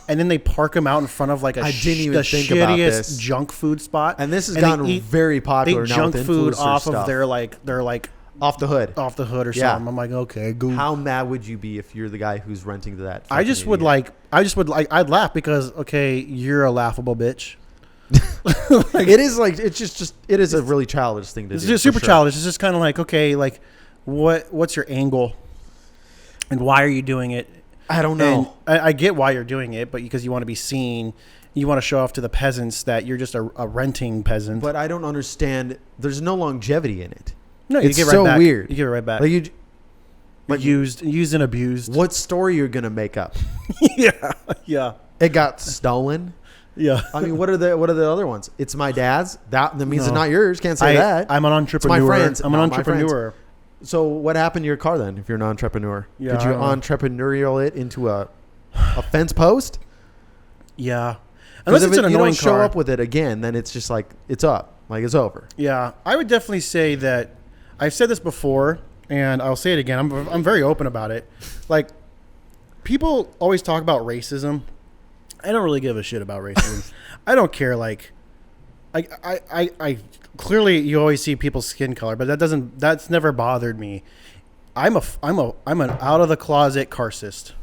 and then they park them out in front of like I didn't even the think about shittiest this. junk food spot, And this has they gotten eat- very popular they now junk with food influencer off stuff. of their like off the hood. or Yeah. something. I'm like, okay, go. How mad would you be if you're the guy who's renting to that? I just would idiot? I'd laugh because okay, you're a laughable bitch. It is like it is a really childish thing to It's do. just for super sure. childish. It's just kind of like, okay, like what's your angle and why are you doing it? I don't know. And I get why you're doing it, but because you want to be seen, you want to show off to the peasants that you're just a renting peasant. But I don't understand. There's no longevity in it. no, you it's give it so right back. weird. You give it right back. Like you, Like used and abused. what story you're gonna make up? yeah. It got stolen. Yeah. I mean, what are the other ones? It's my dad's. That means No. it's not yours. Can't say that. I'm an entrepreneur. friends, I'm an not my friends. entrepreneur. So what happened to your car then? If you're an entrepreneur, Yeah, could you I don't know. entrepreneurial it into a fence post? Yeah. Because Unless if it's an you annoying don't show car. up with it again, then it's just like it's up, like it's over. Yeah, I would definitely say that I've said this before, and I'll say it again. I'm very open about it. Like, people always talk about racism. I don't really give a shit about racism. I don't care. Like, I clearly you always see people's skin color, but that's never bothered me. I'm an out of the closet carcist.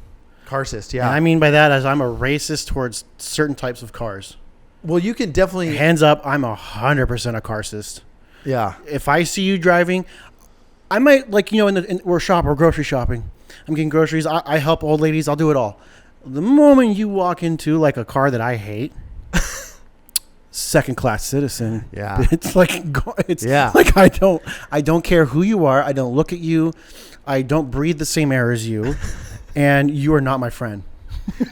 Carcist, And yeah. I mean by that as I'm a racist towards certain types of cars. Well, you can definitely, Hands up, I'm 100% a carcist. yeah. If I see you driving, I might we're grocery shopping. I'm getting groceries. I help old ladies. I'll do it all. The moment you walk into like a car that I hate, second class citizen. Yeah. It's like Yeah. like I don't care who you are. I don't look at you. I don't breathe the same air as you, and you are not my friend.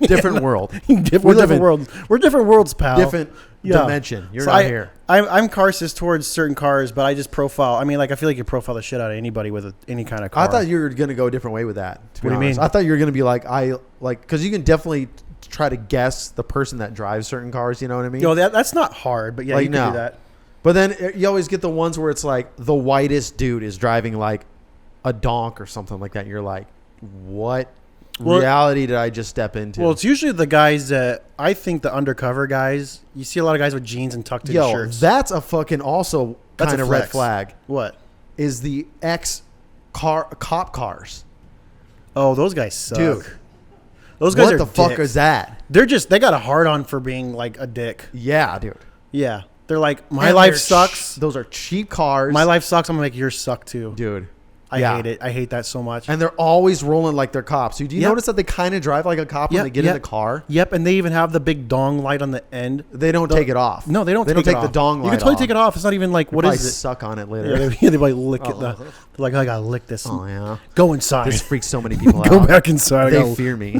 Different world, We're live different in- worlds. We're different worlds, pal. different Yeah. dimension. You're So not here. I'm carcist towards certain cars, but I just profile. I mean, like I feel like you profile the shit out of anybody with any kind of car. I thought you were gonna go a different way with that. To be What do you honest. mean? I thought you were gonna be like because you can definitely try to guess the person that drives certain cars. You know what I mean? That's not hard, but yeah, Like, you can no. do that. But then you always get the ones where it's like the whitest dude is driving like a donk or something like that. And you're like, what reality did I just step into? Well, it's usually the guys that I think the undercover guys. You see a lot of guys with jeans and tucked in shirts. that's a fucking also That's kind a of red flex. flag. What? Is the cop cars, Oh, those guys suck. dude? Those guys What are the fuck dicks. is that? They got a hard on for being like a dick. Yeah, dude. Yeah, they're like my And life they're sucks. those are cheap cars. My life sucks. I'm gonna make yours suck too. dude. I Yeah. hate it. I hate that so much. And they're always rolling like they're cops. Do you Yep. notice that they kind of drive like a cop when Yep, they get in the car? Yep, and they even have the big dong light on the end. They don't take it off. No, they don't. They take don't it take the off. dong light You can totally off. take it off. It's not even like what I is it? suck on it later. Yeah, they like lick it. They're like I gotta lick this. Oh yeah. Go inside. This freaks so many people Go out. back inside. I They gotta- fear me.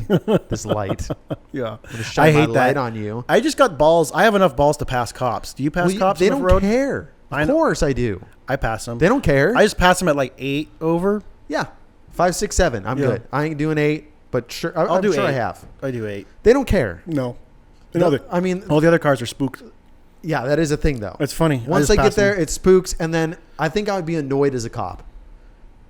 This light. yeah, I'm gonna shine I my hate that. light on you. I just got balls. I have enough balls to pass cops. Do you pass Well, cops they on the don't road? care. I Of know. course I do. I pass them. They don't care. I just pass them at like 8 over. Yeah. 5, 6, 7. I'm Yeah. good. I ain't doing 8, but sure. I'll I'm do sure 8. I have. I do 8. They don't care. No. I mean, All the other cars are spooked. yeah, that is a thing though. It's funny. Once just they get pass there, them. it spooks, and then I think I would be annoyed as a cop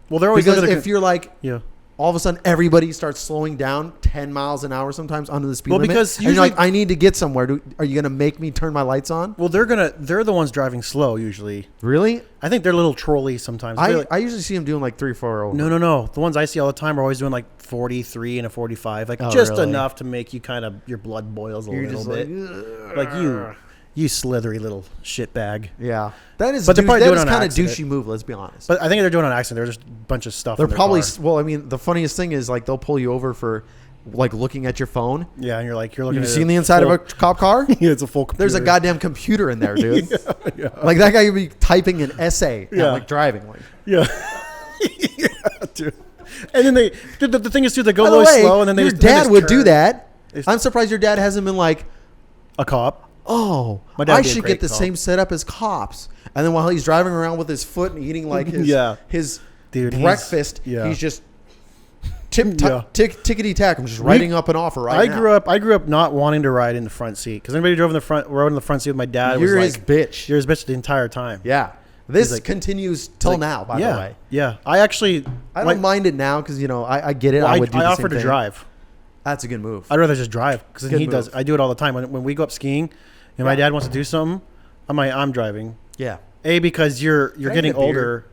Well, they're always because looking at if you're like, yeah. all of a sudden everybody starts slowing down 10 miles an hour sometimes under the speed Well, limit. because and you're usually- like, I need to get somewhere. Are you gonna make me turn my lights on? Well, they're the ones driving slow usually. Really? I think they're little trolleys sometimes. They're like- I usually see them doing like 3, 4 over. no. The ones I see all the time are always doing like 43 and a 45, like Oh, just really? enough to make you kind of your blood boils a You're little just bit. like, Like you slithery little shitbag. yeah, that is. But they're probably that doing is it on kind of accident. douchey move. Let's be honest. But I think they're doing it on accident. They're just a bunch of stuff. They're in their probably car. well. I mean, the funniest thing is like they'll pull you over for like looking at your phone. Yeah, and you're looking. You've at seen a the inside full- of a cop car? Yeah, it's a full. Computer. There's a goddamn computer in there, dude. Yeah. Like that guy could be typing an essay, Yeah. not like driving. Like, Yeah. Yeah, dude. And then the thing is too, they go by the really way, slow, and then they your just- then they dad just would do turn. that. They- I'm surprised your dad hasn't been like, A cop. oh, My dad I would be a should great get the cop. same setup as cops. And then while he's driving around with his foot and eating like his Yeah. his Dude, breakfast, yeah. he's just Yeah. tickety tack. I'm just writing up an offer right now. I grew up not wanting to ride in the front seat because anybody drove in the front rode in the front seat with my dad. You're was his like, bitch. You're his bitch the entire time. Yeah. This like- continues till Like, now, by yeah, the way. Yeah. I actually. I don't mind it now because, I get it. Well, I would do the offer same to thing. drive. That's a good move. I'd rather just drive because Good he does. move. I do it all the time when we go up skiing, and my Yeah. dad wants to do something. I'm driving. Yeah. Because you're I getting get beer? older.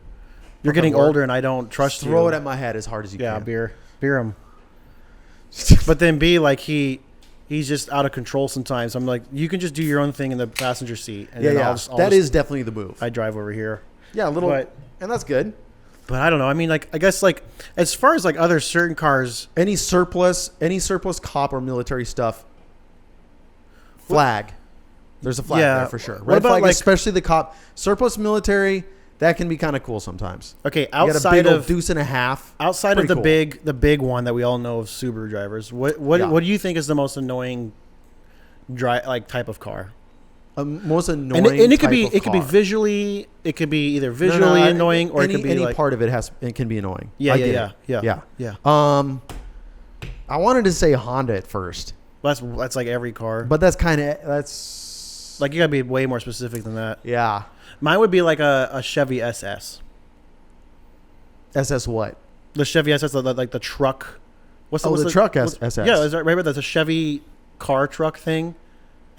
You're getting work? older, and I don't trust you. Throw it at my head as hard as you Yeah, can. beer him. But then B, like he's just out of control sometimes. I'm like, you can just do your own thing in the passenger seat, and Yeah, then yeah. I'll That just- is definitely the move. I drive over here. Yeah, a little. But- and that's good. But I don't know. I mean, like I guess like as far as like other certain cars, Any surplus cop or military stuff, flag. There's a flag Yeah. there for sure. What Red about, flag, like- especially the cop. Surplus military, that can be kind of cool sometimes. okay, You got a outside big old of deuce and a half. outside of Pretty the cool. the big one that we all know of Subaru drivers, what Yeah. what do you think is the most annoying type of car? Most annoying. And it could type be of it could be car. visually, it could be either No, visually no, annoying or any, it could be any like part of it can be annoying. yeah, I yeah, get yeah, it. yeah, yeah, yeah. I wanted to say Honda at first, That's like every car. but that's Like you gotta be way more specific than that. yeah. Mine would be like a Chevy SS. SS what? The Chevy SS, like the truck. What's Oh, what's the truck what's- SS. Yeah, is that right? That's a Chevy car truck thing.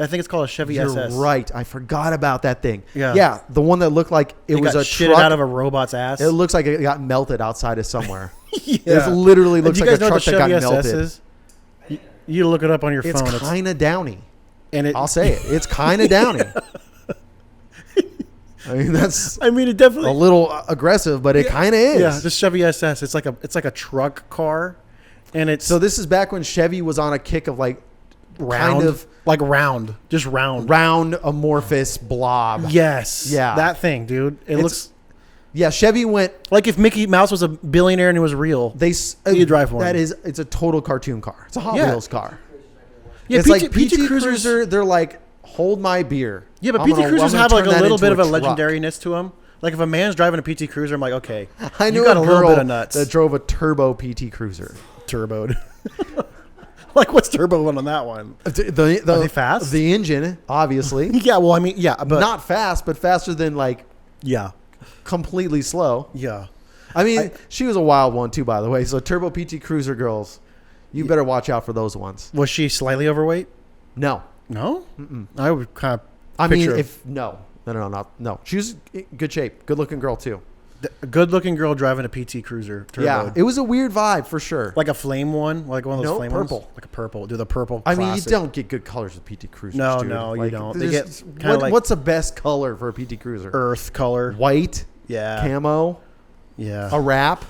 I think it's called a Chevy You're SS. right. I forgot about that thing. Yeah. Yeah, the one that looked like it was got a shitted truck. out of a robot's ass. It looks like it got melted outside of somewhere. yeah. It literally looks Do you like guys a know what truck the that got Chevy SS melted. is? You look it up on your It's phone. kind of downy. And it, I'll say it. It's kind of downy. I mean, that's I mean, it a definitely. little aggressive, but it kind of is. Yeah, the Chevy SS. It's like a truck car, and it's So this is back when Chevy was on a kick of like round, kind of like round, just round. round amorphous blob. Yes. Yeah. That thing, dude. It It's- looks Yeah, Chevy went. like if Mickey Mouse was a billionaire and it was real. You drive one. It's a total cartoon car. It's a Hot Yeah. Wheels car. Yeah, It's PT, like PT Cruisers. Cruiser. They're like, hold my beer. Yeah, but I'm PT gonna- Cruisers I'm gonna have like turn a that little into bit of a truck. legendariness to them. Like if a man's driving a PT Cruiser, I'm like, okay, I knew you got a a little girl bit of nuts. that drove a turbo PT Cruiser. Turboed. Like what's turbo on that one? The Are they fast? The engine, obviously, Yeah, well, I mean, yeah, but not fast, but faster than like yeah, completely slow. yeah. I mean, she was a wild one too, by the way. So turbo PT Cruiser girls, you better watch out for those ones. Was she slightly overweight? No, No, I would kind of. I mean, if no. She was in good shape, good looking girl too. a good-looking girl driving a PT Cruiser, turboed. Yeah, it was a weird vibe for sure. like a flame one, like one of those No, flame purple. ones, like a purple. Do the purple. I mean, you classic. don't get good colors with PT Cruisers. No, dude. no, you Like, don't. They there's- get kinda like- what's the best color for a PT Cruiser? Earth color. White, Yeah. camo. Yeah. a wrap.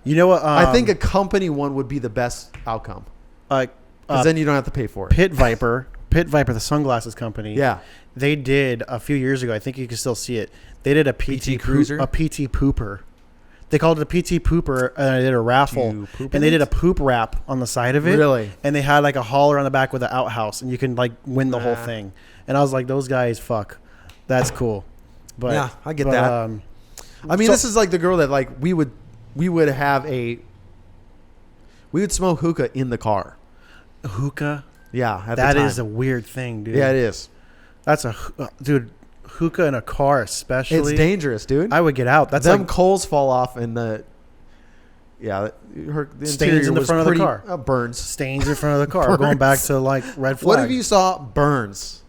You know what? I think a company one would be the best outcome. Because then you don't have to pay for it. Pit Viper, the sunglasses company. Yeah. They did a few years ago. I think you can still see it. They did a PT Cruiser? a PT pooper. They called it a PT pooper, and they did a raffle, you poop and in they did it? a poop wrap on the side of it. Really? And they had like a hauler on the back with an outhouse, and you can like win the whole thing. And I was like, those guys, fuck, that's cool. But Yeah, I get that. I mean, so- this is like the girl that like we would smoke hookah in the car. hookah. Yeah, at That the time. is a weird thing, dude. Yeah, it is. That's dude. Hookah in a car, especially. It's dangerous, dude. I would get out. That's them like coals fall off and the the Stains interior in the was front of the pretty- car. burns. stains in front of the car. Going back to like red flag. What if you saw burns?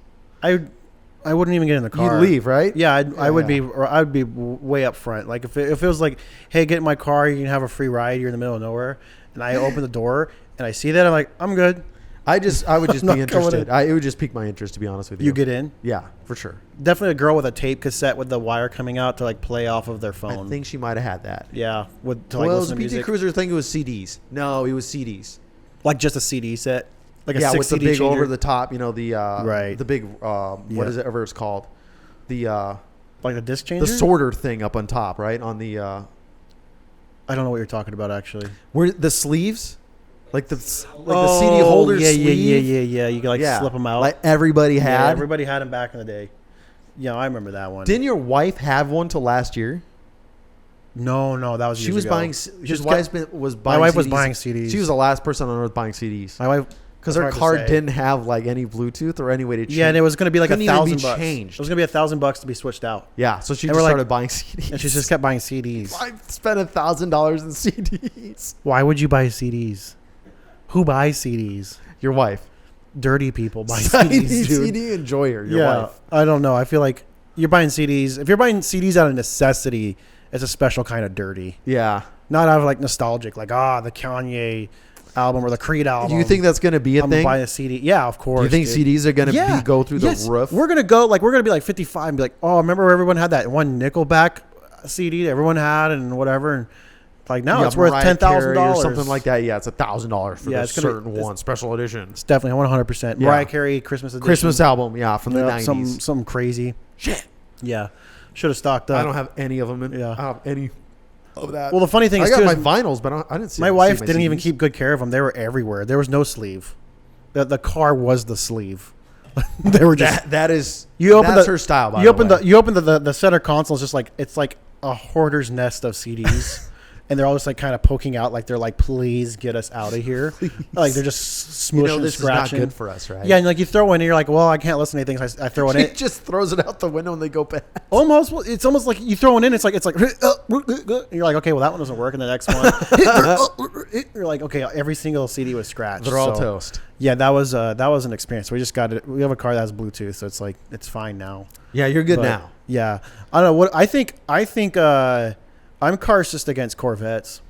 I wouldn't even get in the car. You'd leave, right? Yeah, I would yeah. I would be way up front. Like if it was like, hey, get in my car, you can have a free ride. You're in the middle of nowhere, and I open the door and I see that, I'm like, I'm good. I would just I'm be not going interested. in. It would just pique my interest, to be honest with you. You get in. Yeah, for sure. Definitely a girl with a tape cassette with the wire coming out to like play off of their I phone. think she might have had that. Yeah, with to like Well, it was listen a to PT music. Cruiser thing. It was CDs. No, it was CDs. Like just a CD set, like a Yeah, 6 with the CD big changer. over the top. You know the Right. the big Yeah. what is it ever it's called the like a disc changer. the sorter thing up on top, right on the I don't know what you're talking about actually. where the sleeves, like the CD holder yeah, sleeve. yeah. You can like slip them out. like everybody Yeah, had. everybody had them back in the day. Yeah, I remember that one. Didn't your wife have one till last year? No, that was She years was ago. buying. She His was wife was buying. my wife was CDs. buying CDs. She was the last person on earth buying CDs My wife, because that's her hard to card say. didn't have like any Bluetooth or any way to change. Yeah, and it was going to be like Couldn't even be $1,000 bucks. changed. It was going to be $1,000 to be switched out, Yeah, so she And just we're like- started buying CDs. and she just kept buying CDs. I spent $1,000 in CDs. Why would you buy CDs? Who buys CDs? Your wife. Dirty people buy CD, CDs, dude. CD enjoyer. Your Yeah, wife. I don't know. I feel like you're buying CDs. If you're buying CDs out of necessity, it's a special kind of dirty. Yeah. Not out of like nostalgic, like the Kanye album or the Creed album. Do you think that's going to be a I'm gonna thing? buy a CD? Yeah, of course. Do you think dude. CDs are going to Yeah. go through Yes. the roof? We're gonna be like 55 and be like, oh, remember where everyone had that one Nickelback CD that everyone had and whatever, and like now Yeah, it's worth Mariah Carey $10,000 or something like that. Yeah, it's $1,000 for Yeah, this it's gonna- certain it's- one special edition It's definitely 100%. Yeah. Mariah Carey Christmas edition. Christmas album. Yeah, from the Yeah, 90s. something crazy. Shit. Yeah, should have stocked up. I don't have any of them. Yeah. I don't have any of that. Well, the funny thing I is, got too, my is vinyls, but I didn't see. my see wife my didn't even CDs. keep good care of them. They were everywhere. There was no sleeve. The car was the sleeve. They were just. That is. You open that's the- her style. By You open the way. the center console. It's just like it's like a hoarder's nest of CDs. And they're all just like kind of poking out, like they're like, "Please get us out of here!" Like they're just smushing, You know this scratching. is not good for us, right? Yeah, and like you throw one in, you're like, "Well, I can't listen to anything." So I throw it She in. just throws it out the window and they go back. Almost, it's almost like you throw one in. It's like and you're like, "Okay, well that one doesn't work." And the next one, you're like, "Okay, every single CD was scratched." They're all So, toast. Yeah, that was an experience. We just got it. We have a car that has Bluetooth, so it's like it's fine now. Yeah, you're good But, now. Yeah, I don't know what I think. I'm cautious against Corvettes.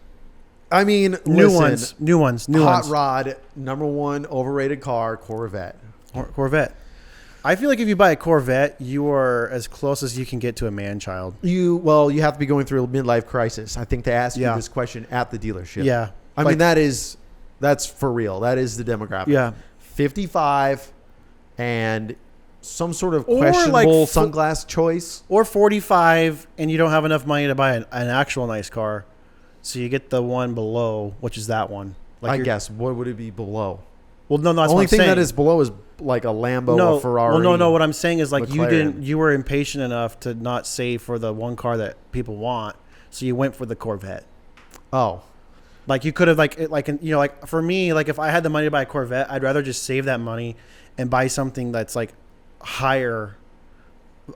I mean, New listen, ones. Hot rod, #1 overrated car, Corvette. Corvette. I feel like if you buy a Corvette, you are as close as you can get to a man child. You have to be going through a midlife crisis. I think they asked you Yeah. this question at the dealership. Yeah. I Like- mean, that's for real. That is the demographic. Yeah. 55 and some sort of Or like questionable sunglass choice. Or 45, and you don't have enough money to buy an actual nice car. So you get the one below, which is that one. I you're- guess. What would it be below? Well, no, that's Only what I'm thing saying. that is below is like a Lambo, a Ferrari. Well, no. What I'm saying is like McLaren. you were impatient enough to not save for the one car that people want, so you went for the Corvette. Oh. Like you could have like for me, like if I had the money to buy a Corvette, I'd rather just save that money and buy something that's like higher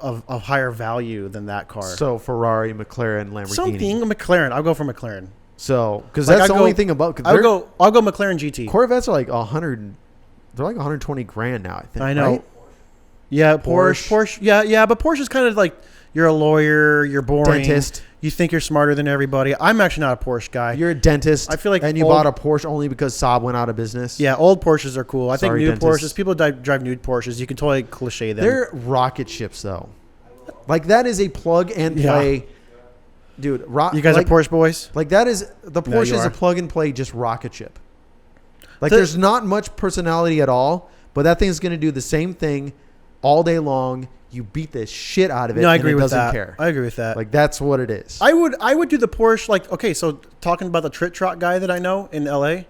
of higher value than that car. So Ferrari, McLaren, Lamborghini. Something a McLaren. I'll go for McLaren. So, because Like, that's the I'd only go- thing about. I'll go McLaren GT. Corvettes are like 100. They're like 120 grand now. I think. I know. Right? Yeah, Porsche. Porsche. Yeah, but Porsche is kind of like you're a lawyer, you're boring, Dentist. You think you're smarter than everybody. I'm actually not a Porsche guy. You're a dentist. I feel like and you old- bought a Porsche only because Saab went out of business. Yeah, old Porsches are cool. I Sorry, think new dentist. Porsches, people drive new Porsches. You can totally cliche them. They're rocket ships though. Like that is a plug and Yeah. play dude. You guys like, are Porsche boys. Like that is the No, Porsche you is a are. plug and play, just rocket ship. Like The- there's not much personality at all, but that thing's gonna do the same thing all day long. You beat the shit out of it. No, I and agree it with doesn't that. care. I agree with that. Like that's what it is. I would do the Porsche like okay. So talking about the Trit Trot guy that I know in L.A.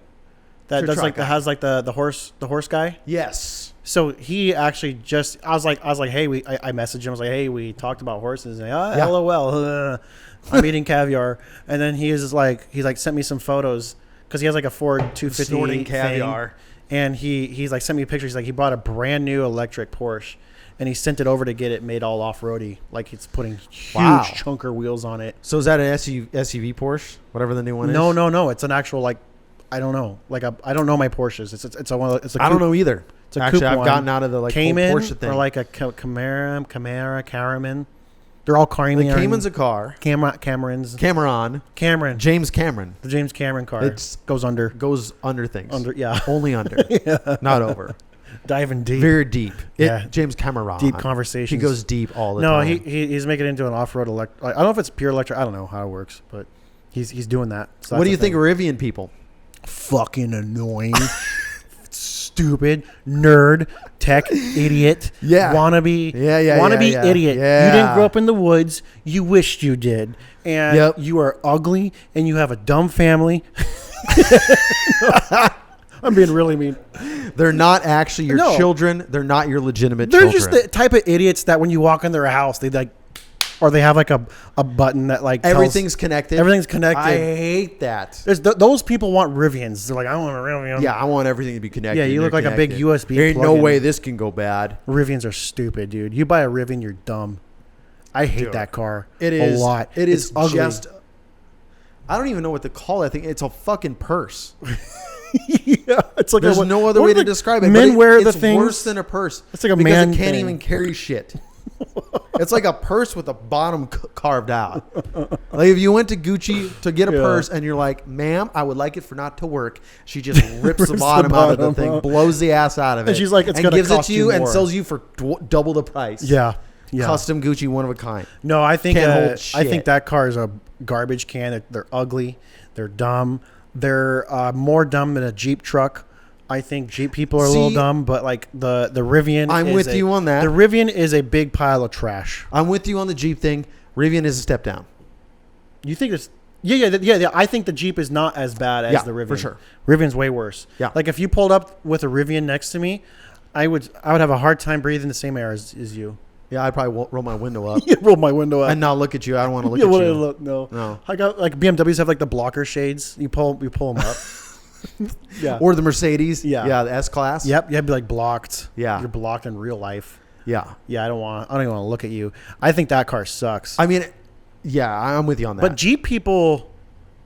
that Trit does Trot like guy. that has like the horse guy. Yes. So he actually just I was like hey I messaged him. I was like hey, we talked about horses and Yeah. LOL. I'm eating caviar, and then he sent me some photos because he has like a Ford 250 Snorting thing, caviar. and he's like sent me pictures. Like he bought a brand new electric Porsche, and he sent it over to get it made all off roady. Like he's putting huge Wow. chunker wheels on it. So is that an SUV Porsche? Whatever the new one is. No. It's an actual like I don't know. Like I don't know my Porsches. It's a one. It's a I don't coupe. know either. It's a Actually, coupe I've one. gotten out of the like whole Cayman Porsche thing. or like a Camara, Caraman. They're all Cayman. the Cayman's a car. Camerons. Cameron. James Cameron The James Cameron car. It's- goes under. goes under things. Yeah. Only under. Not over. Diving deep. Very deep. Yeah. James Cameron. Deep conversations. He goes deep all the No, time. he's making it into an off-road electric. I don't know if it's pure electric. I don't know how it works, but he's doing that. So What do that's you the think thing. of Rivian people? Fucking annoying, stupid, nerd, tech idiot, Yeah. wannabe, Yeah, wannabe yeah. idiot. Yeah. You didn't grow up in the woods. You wished you did, and Yep. you are ugly, and you have a dumb family. I'm being really mean. They're not actually your No. children. They're not your legitimate They're children. just the type of idiots that when you walk in their house, they like, or they have like a button that like tells- Everything's connected. Everything's connected. I hate that. There's those people want Rivians. They're like, I want a Rivian. Yeah, I want everything to be connected. Yeah, you and look they're like a big connected. USB There ain't no plug-in. way this can go bad. Rivians are stupid, dude. You buy a Rivian, you're dumb. I hate Dude, that car. It is a lot. It is It's ugly. just. I don't even know what to call it. I think it's a fucking purse. Yeah, it's like There's no other way to describe it. Men but wear the it's things. worse than a purse. It's like a because man it can't thing. even carry shit. It's like a purse with the bottom carved out. Like if you went to Gucci to get a Yeah. purse and you're like, "Ma'am, I would like it for not to work." She just rips the Rips bottom the out of the bottom thing, out. blows the ass out of it, And she's like, "It's and gonna gives it cost to you you and more." sells you for double the price. Yeah. Custom Gucci, one of a kind. No, I think Can't hold I shit. think that car is a garbage can. They're ugly. They're dumb. They're more dumb than a Jeep truck. I think Jeep people are a little See, dumb, but like the Rivian. I'm is with you on that. The Rivian is a big pile of trash. I'm with you on the Jeep thing. Rivian is a step down. You think it's yeah. I think the Jeep is not as bad as Yeah, the Rivian. for sure. Rivian's way worse. Yeah. Like if you pulled up with a Rivian next to me, I would have a hard time breathing the same air as you. Yeah, I'd probably roll my window up You roll my window up. and not look at you. I don't want to look You at wouldn't you. look, no. No. I got like BMWs have like the blocker shades. You pull them up. Yeah. Or the Mercedes. Yeah. The S Class. Yep. You have to be like blocked. Yeah. You're blocked in real life. Yeah. Yeah. I don't even want to look at you. I think that car sucks. I mean, yeah, I'm with you on that. But Jeep people,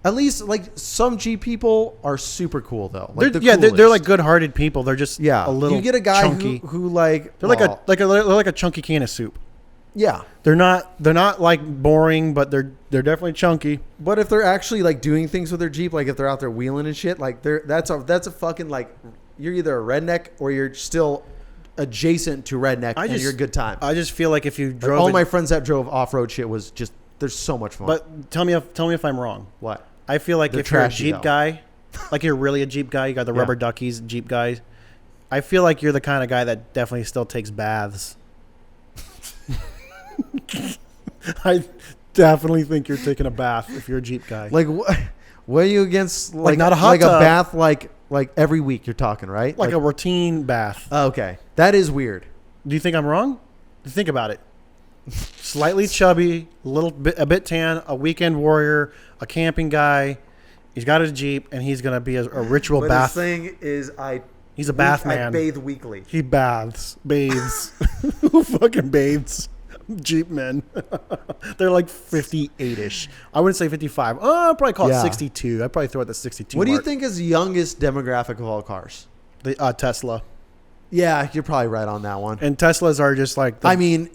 at least, like, some Jeep people are super cool, though. Like, they're coolest. like good-hearted people. They're just Yeah. a little You get a guy chunky. who like, They're well, they're like a chunky can of soup. yeah. They're not like boring, but they're definitely chunky. But if they're actually like doing things with their Jeep, like if they're out there wheeling and shit, like that's a fucking like, you're either a redneck or you're still adjacent to redneck and you're a good time. I just feel like if you Like, drove, all my friends that drove off road shit was just, there's so much fun. but tell me if I'm wrong. what? I feel like They're if you're a trashy, Jeep though. guy, like you're really a Jeep guy, you got the Yeah. rubber duckies, Jeep guys. I feel like you're the kind of guy that definitely still takes baths. I definitely think you're taking a bath if you're a Jeep guy. Like what are you against? Like not a hot like tub. a bath, like every week you're talking, right? like a routine bath. Oh, okay, that is weird. Do you think I'm wrong? Think about it. Slightly chubby, a bit tan, a weekend warrior, a camping guy. He's got his Jeep, and he's gonna be a ritual But bath. the thing is, He's a bath I man. bathe weekly. He bathes. Who fucking bathes? Jeep men. They're like 58-ish. I wouldn't say 55. I'd probably call it Yeah. 62. I'd probably throw it the 62 What do you mark. think is the youngest demographic of all cars? The Tesla. Yeah, you're probably right on that one. And Teslas are just like... I mean,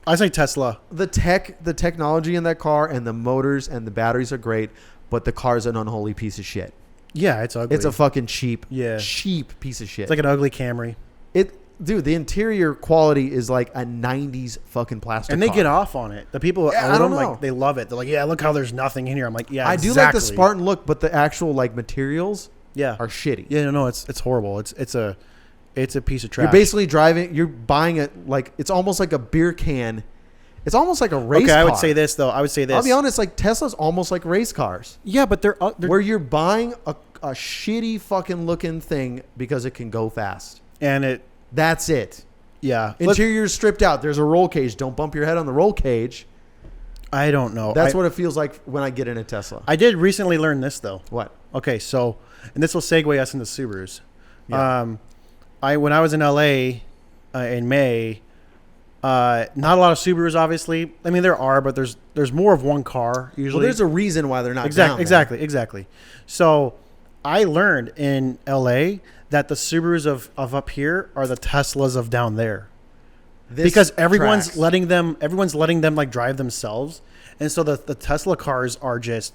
I say Tesla. the technology in that car and the motors and the batteries are great, but the car's an unholy piece of shit. Yeah, it's ugly. It's a fucking cheap Yeah. piece of shit. It's like an ugly Camry. dude, the interior quality is like a 90s fucking plastic And they car. get off on it. The people Yeah, that I own don't them, know. like, they love it. They're like, yeah, look how there's nothing in here. I'm like, yeah, I do like the Spartan look, but the actual like materials are shitty. Yeah, no, it's horrible. It's a piece of trash. You're basically you're buying it like it's almost like a beer can. It's almost like a race car. I would say this though. I'll be honest, like Tesla's almost like race cars. Yeah, but they're Where you're buying a shitty fucking looking thing because it can go fast. and That's it. yeah. Interior's stripped out. There's a roll cage. Don't bump your head on the roll cage. I don't know. That's what it feels like when I get in a Tesla. I did recently learn this though. What? Okay, so and this will segue us into Subarus. Yeah. When I was in LA in May, not a lot of Subarus, obviously. I mean, there are, but there's more of one car usually. Well, there's a reason why they're not down there. Exactly. So I learned in LA that the Subarus of up here are the Teslas of down there. Because everyone's letting them like drive themselves, and so the Tesla cars are just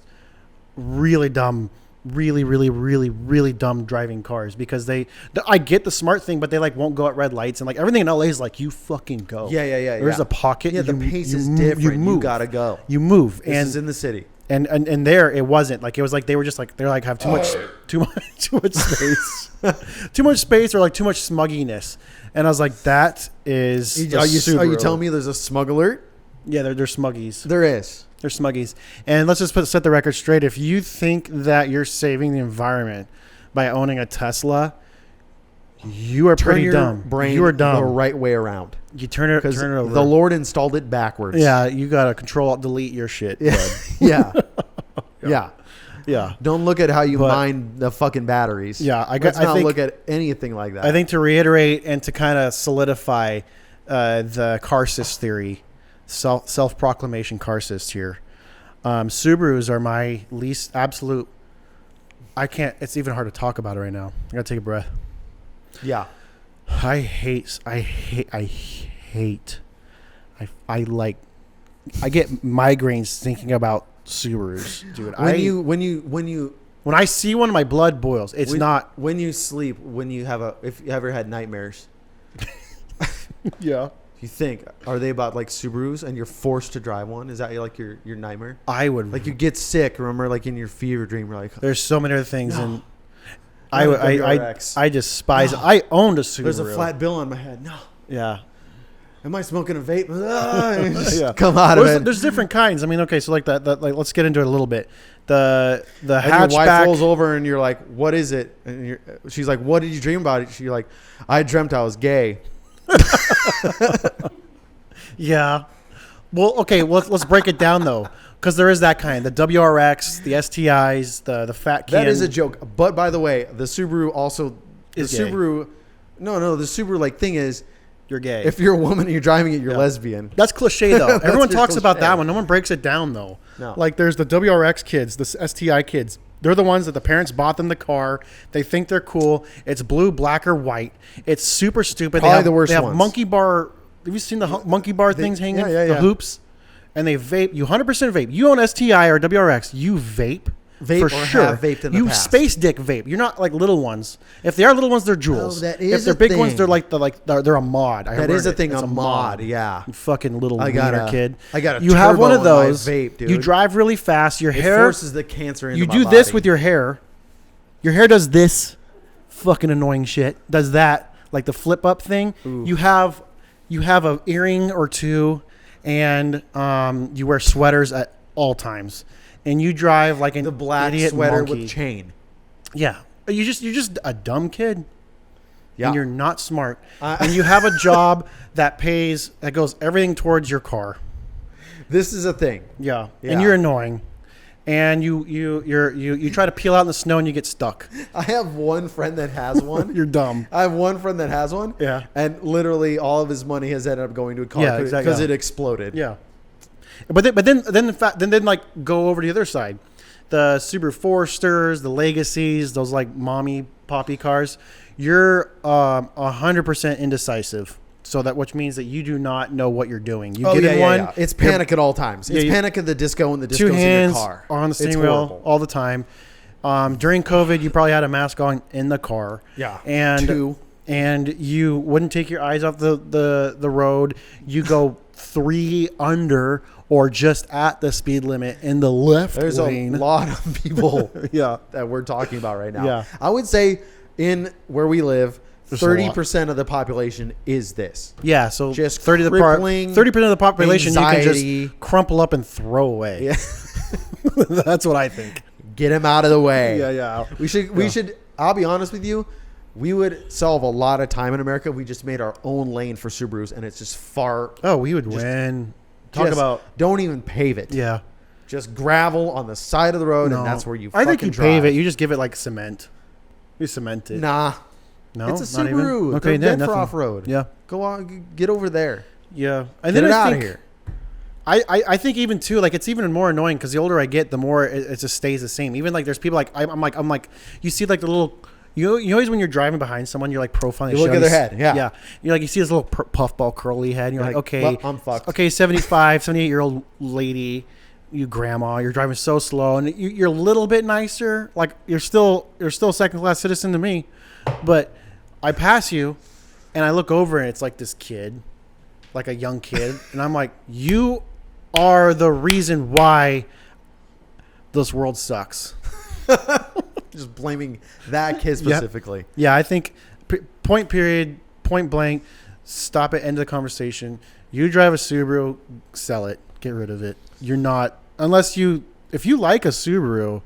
really dumb, really dumb driving cars because I get the smart thing, but they like won't go at red lights, and like everything in LA is like you fucking go. Yeah. There's a pocket. Yeah, the pace is different. You gotta go. You move. This is in the city. And there it wasn't like it was like they were just like they're like have too much space, too much space or like too much smugginess. And I was like, that is. Are you telling me there's a smug alert? Yeah, they're smuggies. There is. They're smuggies. And let's just set the record straight. If you think that you're saving the environment by owning a Tesla, you are pretty dumb. You are dumb. The right way around. You turn it over. The Lord installed it backwards. Yeah, you gotta delete your shit. Yeah. Yeah. Yeah. Don't look at how you mine the fucking batteries. Yeah, Let's not look at anything like that. I think to reiterate and to kind of solidify the Carsis theory, self-proclamation Carsis here, Subarus are my least absolute. I can't. It's even hard to talk about it right now. I gotta take a breath. Yeah. I get migraines thinking about Subarus, dude. When I see one, my blood boils. When you sleep, if you ever had nightmares. Yeah. You think, are they about like Subarus and you're forced to drive one? Is that like your nightmare? I would like you get sick. Remember, like in your fever dream, you're like, there's so many other things, no. and I despise it. No. I owned a Subaru. There's a flat bill on my head. No. Yeah. Am I smoking a vape? Yeah. Come out of it. There's different kinds. I mean, okay, so like that like let's get into it a little bit. The hatchback. And your wife rolls over and you're like, "What is it?" And she's like, "What did you dream about?" She's like, "I dreamt I was gay." Yeah. Well, okay. Well, let's break it down though, because there is that kind. The WRX, the STIs, the fat can. That is a joke. But by the way, the Subaru also is the gay. Subaru. No. The Subaru like thing is, you're gay. if you're a woman and you're driving it, you're lesbian. That's cliche though. Everyone your talks about cliche. that one. No one breaks it down though. No. Like there's the WRX kids, the STI kids. They're the ones that the parents bought them the car. They think they're cool. It's blue, black, or white. It's super stupid. Probably the worst They have ones. monkey bar. Have you seen the monkey bar things hanging? yeah. The hoops. And they vape. You 100% vape. You own STI or WRX. You vape. For Or sure. have vaped in the you past. space dick vape. You're not like little ones. If they are little ones, they're jewels. that is if they're a big ones, thing. they're like they're a mod. That is a thing. A mod. Yeah. You fucking little I got wiener a- kid. I got a You have one of turbo in my those. vape, dude. You drive really fast. Your It hair forces the cancer into You my do body. this with your hair. Your hair does this fucking annoying shit. Does that like the flip up thing? Ooh. You have a earring or two, and you wear sweaters at all times, and you drive like an the black idiot sweater monkey. with chain. Yeah, you're just a dumb kid. Yeah. And you're not smart, and you have a job that goes everything towards your car. This is a thing. Yeah, Yeah. and you're annoying, and you try to peel out in the snow and you get stuck. I have one friend that has one. You're dumb. I have one friend that has one. Yeah. And literally all of his money has ended up going to a car Yeah, exactly. because it exploded. Yeah, but then like go over to the other side, the Subaru Foresters, the Legacies, those like mommy poppy cars. You're 100% indecisive. So that which means that you do not know what you're doing. You get in one. Yeah. It's panic at all times. It's panic at the disco and the disco's Two in hands your car. on the It's steering wheel horrible. all the time. During COVID, you probably had a mask on in the car. Yeah. And Two. and you wouldn't take your eyes off the road, you go 3 under or just at the speed limit in the left There's lane. a lot of people Yeah. that we're talking about right now. Yeah. I would say in where we live, There's a lot. 30% of the population is this. Yeah, so Just 30% crippling of the population you anxiety. can just crumple up and throw away. Yeah. That's what I think. Get him out of the way. Yeah. We should, I'll be honest with you, we would solve a lot of time in America if we just made our own lane for Subarus, and it's just far. Oh, we would win. Talk about don't even pave it. yeah. Just gravel on the side of the road, No. and that's where you. I think you fucking drive. pave it. You just give it like cement. You cement it. Nah, No, it's a not even? Subaru. Okay, They're meant for nothing. off road. Yeah, Go on, get over there. yeah. And Get then it I out think, of here. I think even too, like it's even more annoying because the older I get, the more it just stays the same. Even like there's people like I'm like you see like the little. You always when you're driving behind someone, you're like profiling. You look at their head, yeah. Yeah. You're like, you see this little puffball curly head, and you're like, okay. well, I'm fucked. Okay, 75, 78-year-old lady, you grandma, you're driving so slow, and you're a little bit nicer. Like, you're still a second-class citizen to me. But I pass you, and I look over, and it's like this kid, like a young kid. And I'm like, you are the reason why this world sucks. Just blaming that kid specifically. Yeah, I think point blank, stop it, end of the conversation. You drive a Subaru, sell it, get rid of it. You're not, if you like a Subaru,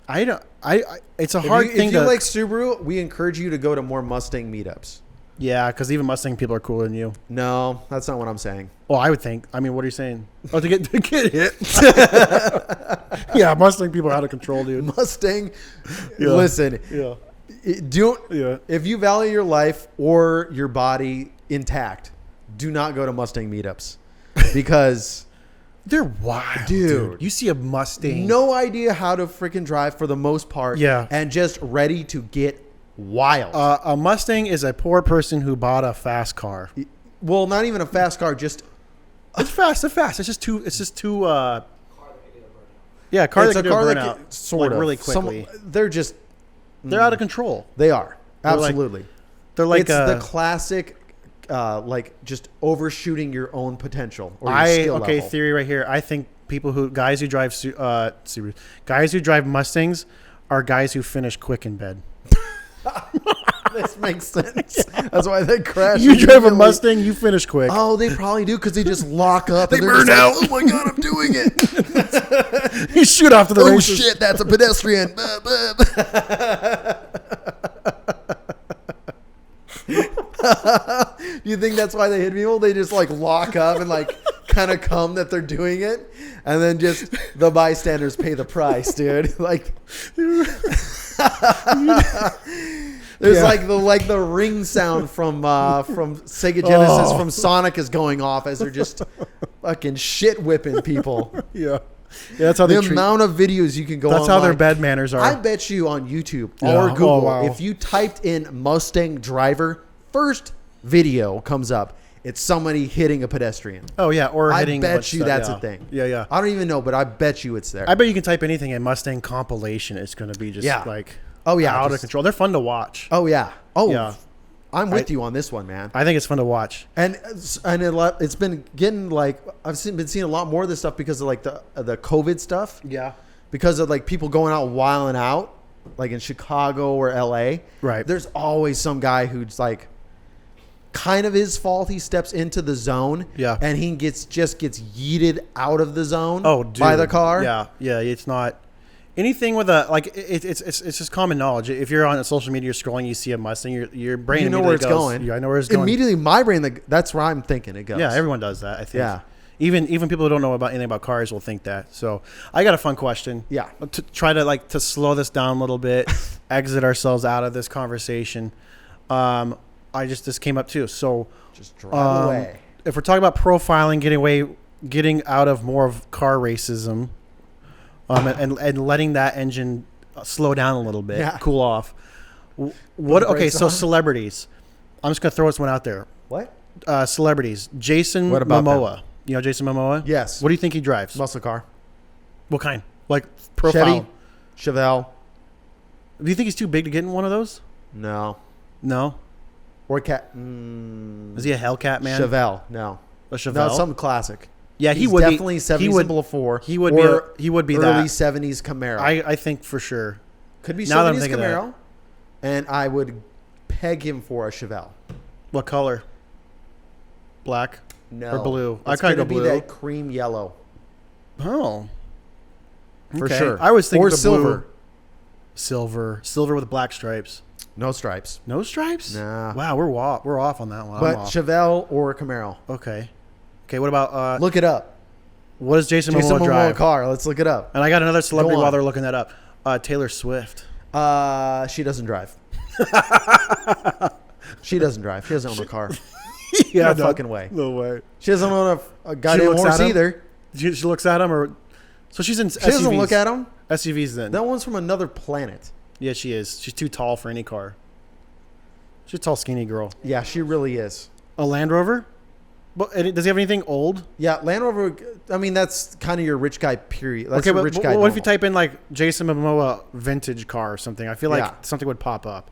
it's a hard thing If you like Subaru, we encourage you to go to more Mustang meetups. yeah, because even Mustang people are cooler than you. No, that's not what I'm saying. Well, I would think. I mean, what are you saying? Oh, to get hit. Yeah, Mustang people are out of control, dude. Mustang, Yeah. listen, Yeah. do if you value your life or your body intact, do not go to Mustang meetups because They're wild, Dude. You see a Mustang. no idea how to freaking drive for the most part. Yeah. and just ready to get wild. A Mustang is a poor person who bought a fast car. Well, not even a fast car, just It's fast. It's just too. Yeah, car it's that a can do car a that burnout can, sort like of really quickly. They're They're out of control. They are They're like- absolutely. They're like it's the classic, like just overshooting your own potential or your skill level. theory right here. I think guys who drive Subarus, guys who drive Mustangs are guys who finish quick in bed. This makes sense. That's why they crash. You drive a immediately. Mustang, you finish quick. Oh, they probably do because they just lock up. They and they're burn just out. Like, oh my god, I'm doing it. You shoot off to the Oh races. shit, that's a pedestrian. Buh, buh, buh. Do you think that's why they hit people? They just like lock up and like kind of come that they're doing it, and then just the bystanders pay the price, dude. Like. There's like the ring sound from Sega Genesis from Sonic is going off as they're just fucking shit whipping people. Yeah, that's how The they treat. amount of videos you can go. That's how their online. bad manners are. I bet you on YouTube Yeah. or Google, Oh, wow. if you typed in Mustang driver, first video comes up. It's somebody hitting a pedestrian. Oh yeah, or I hitting. bet you that's yeah. a thing. Yeah. I don't even know, but I bet you it's there. I bet you can type anything in Mustang compilation. It's going to be just Yeah. like Oh, yeah, out of just- control. They're fun to watch. Oh yeah. Oh Yeah. I'm with you on this one, man. I think it's fun to watch. And it's been getting like been seeing a lot more of this stuff because of like the COVID stuff. Yeah. Because of like people going out wilding out, like in Chicago or LA. Right. There's always some guy who's like, kind of his fault. He steps into the zone. Yeah. And he gets yeeted out of the zone. Oh, dude. By the car. Yeah. It's not anything with a like. It's just common knowledge. If you're on social media scrolling, you see a Mustang, your brain You know where it's immediately goes, going. Yeah, I know where it's going. Immediately, my brain. That's where I'm thinking it goes. Yeah, everyone does that. I think. Yeah. Even people who don't know about anything about cars will think that. So I got a fun question. Yeah. To try to slow this down a little bit, exit ourselves out of this conversation. This came up too. So Just drive away. if we're talking about profiling, getting out of more of car racism, and letting that engine slow down a little bit, Yeah. cool off. the Okay, brakes so on. celebrities. I'm just gonna throw this one out there. What? Celebrities. Jason What about Momoa. You know Jason Momoa? Yes. What do you think he drives? Muscle car. What kind? Like profile? Chevy. Chevelle. Do you think he's too big to get in one of those? No. No. Or cat. Is he a Hellcat man? Chevelle. No. A Chevelle? No, something classic. Yeah, he He's would definitely be. 70s He would, and before. He would or be. He would be early that. 70s Camaro. I think for sure. Could be Now that I'm 70s thinking of Camaro. And I would peg him for a Chevelle. What color? Black No. or blue? I It's kind gonna of be blue. that cream yellow. Oh, For okay. sure. I was thinking or the silver. Blue. Silver with black stripes. No stripes. No stripes? Nah. Wow, we're off on that one. But I'm off. Chevelle or Camaro. Okay. What about Look it up. what does Jason Jason Momoa Momoa drive? car. Let's look it up. And I got another celebrity Go on. while they're looking that up. Taylor Swift. She doesn't drive. She doesn't drive. She doesn't own a car. No fucking way. No way. She doesn't own a goddamn looks horse at him? either. She looks at him, or so she's in. She doesn't look at him. SUVs then. That one's from another planet. Yeah, she is. She's too tall for any car. She's a tall, skinny girl. Yeah, she really is. A Land Rover? But does he have anything old? Yeah, Land Rover. I mean, that's kind of your rich guy. Period. That's Okay, your but rich guy. what if you normal. type in like Jason Momoa vintage car or something? I feel like Yeah. something would pop up.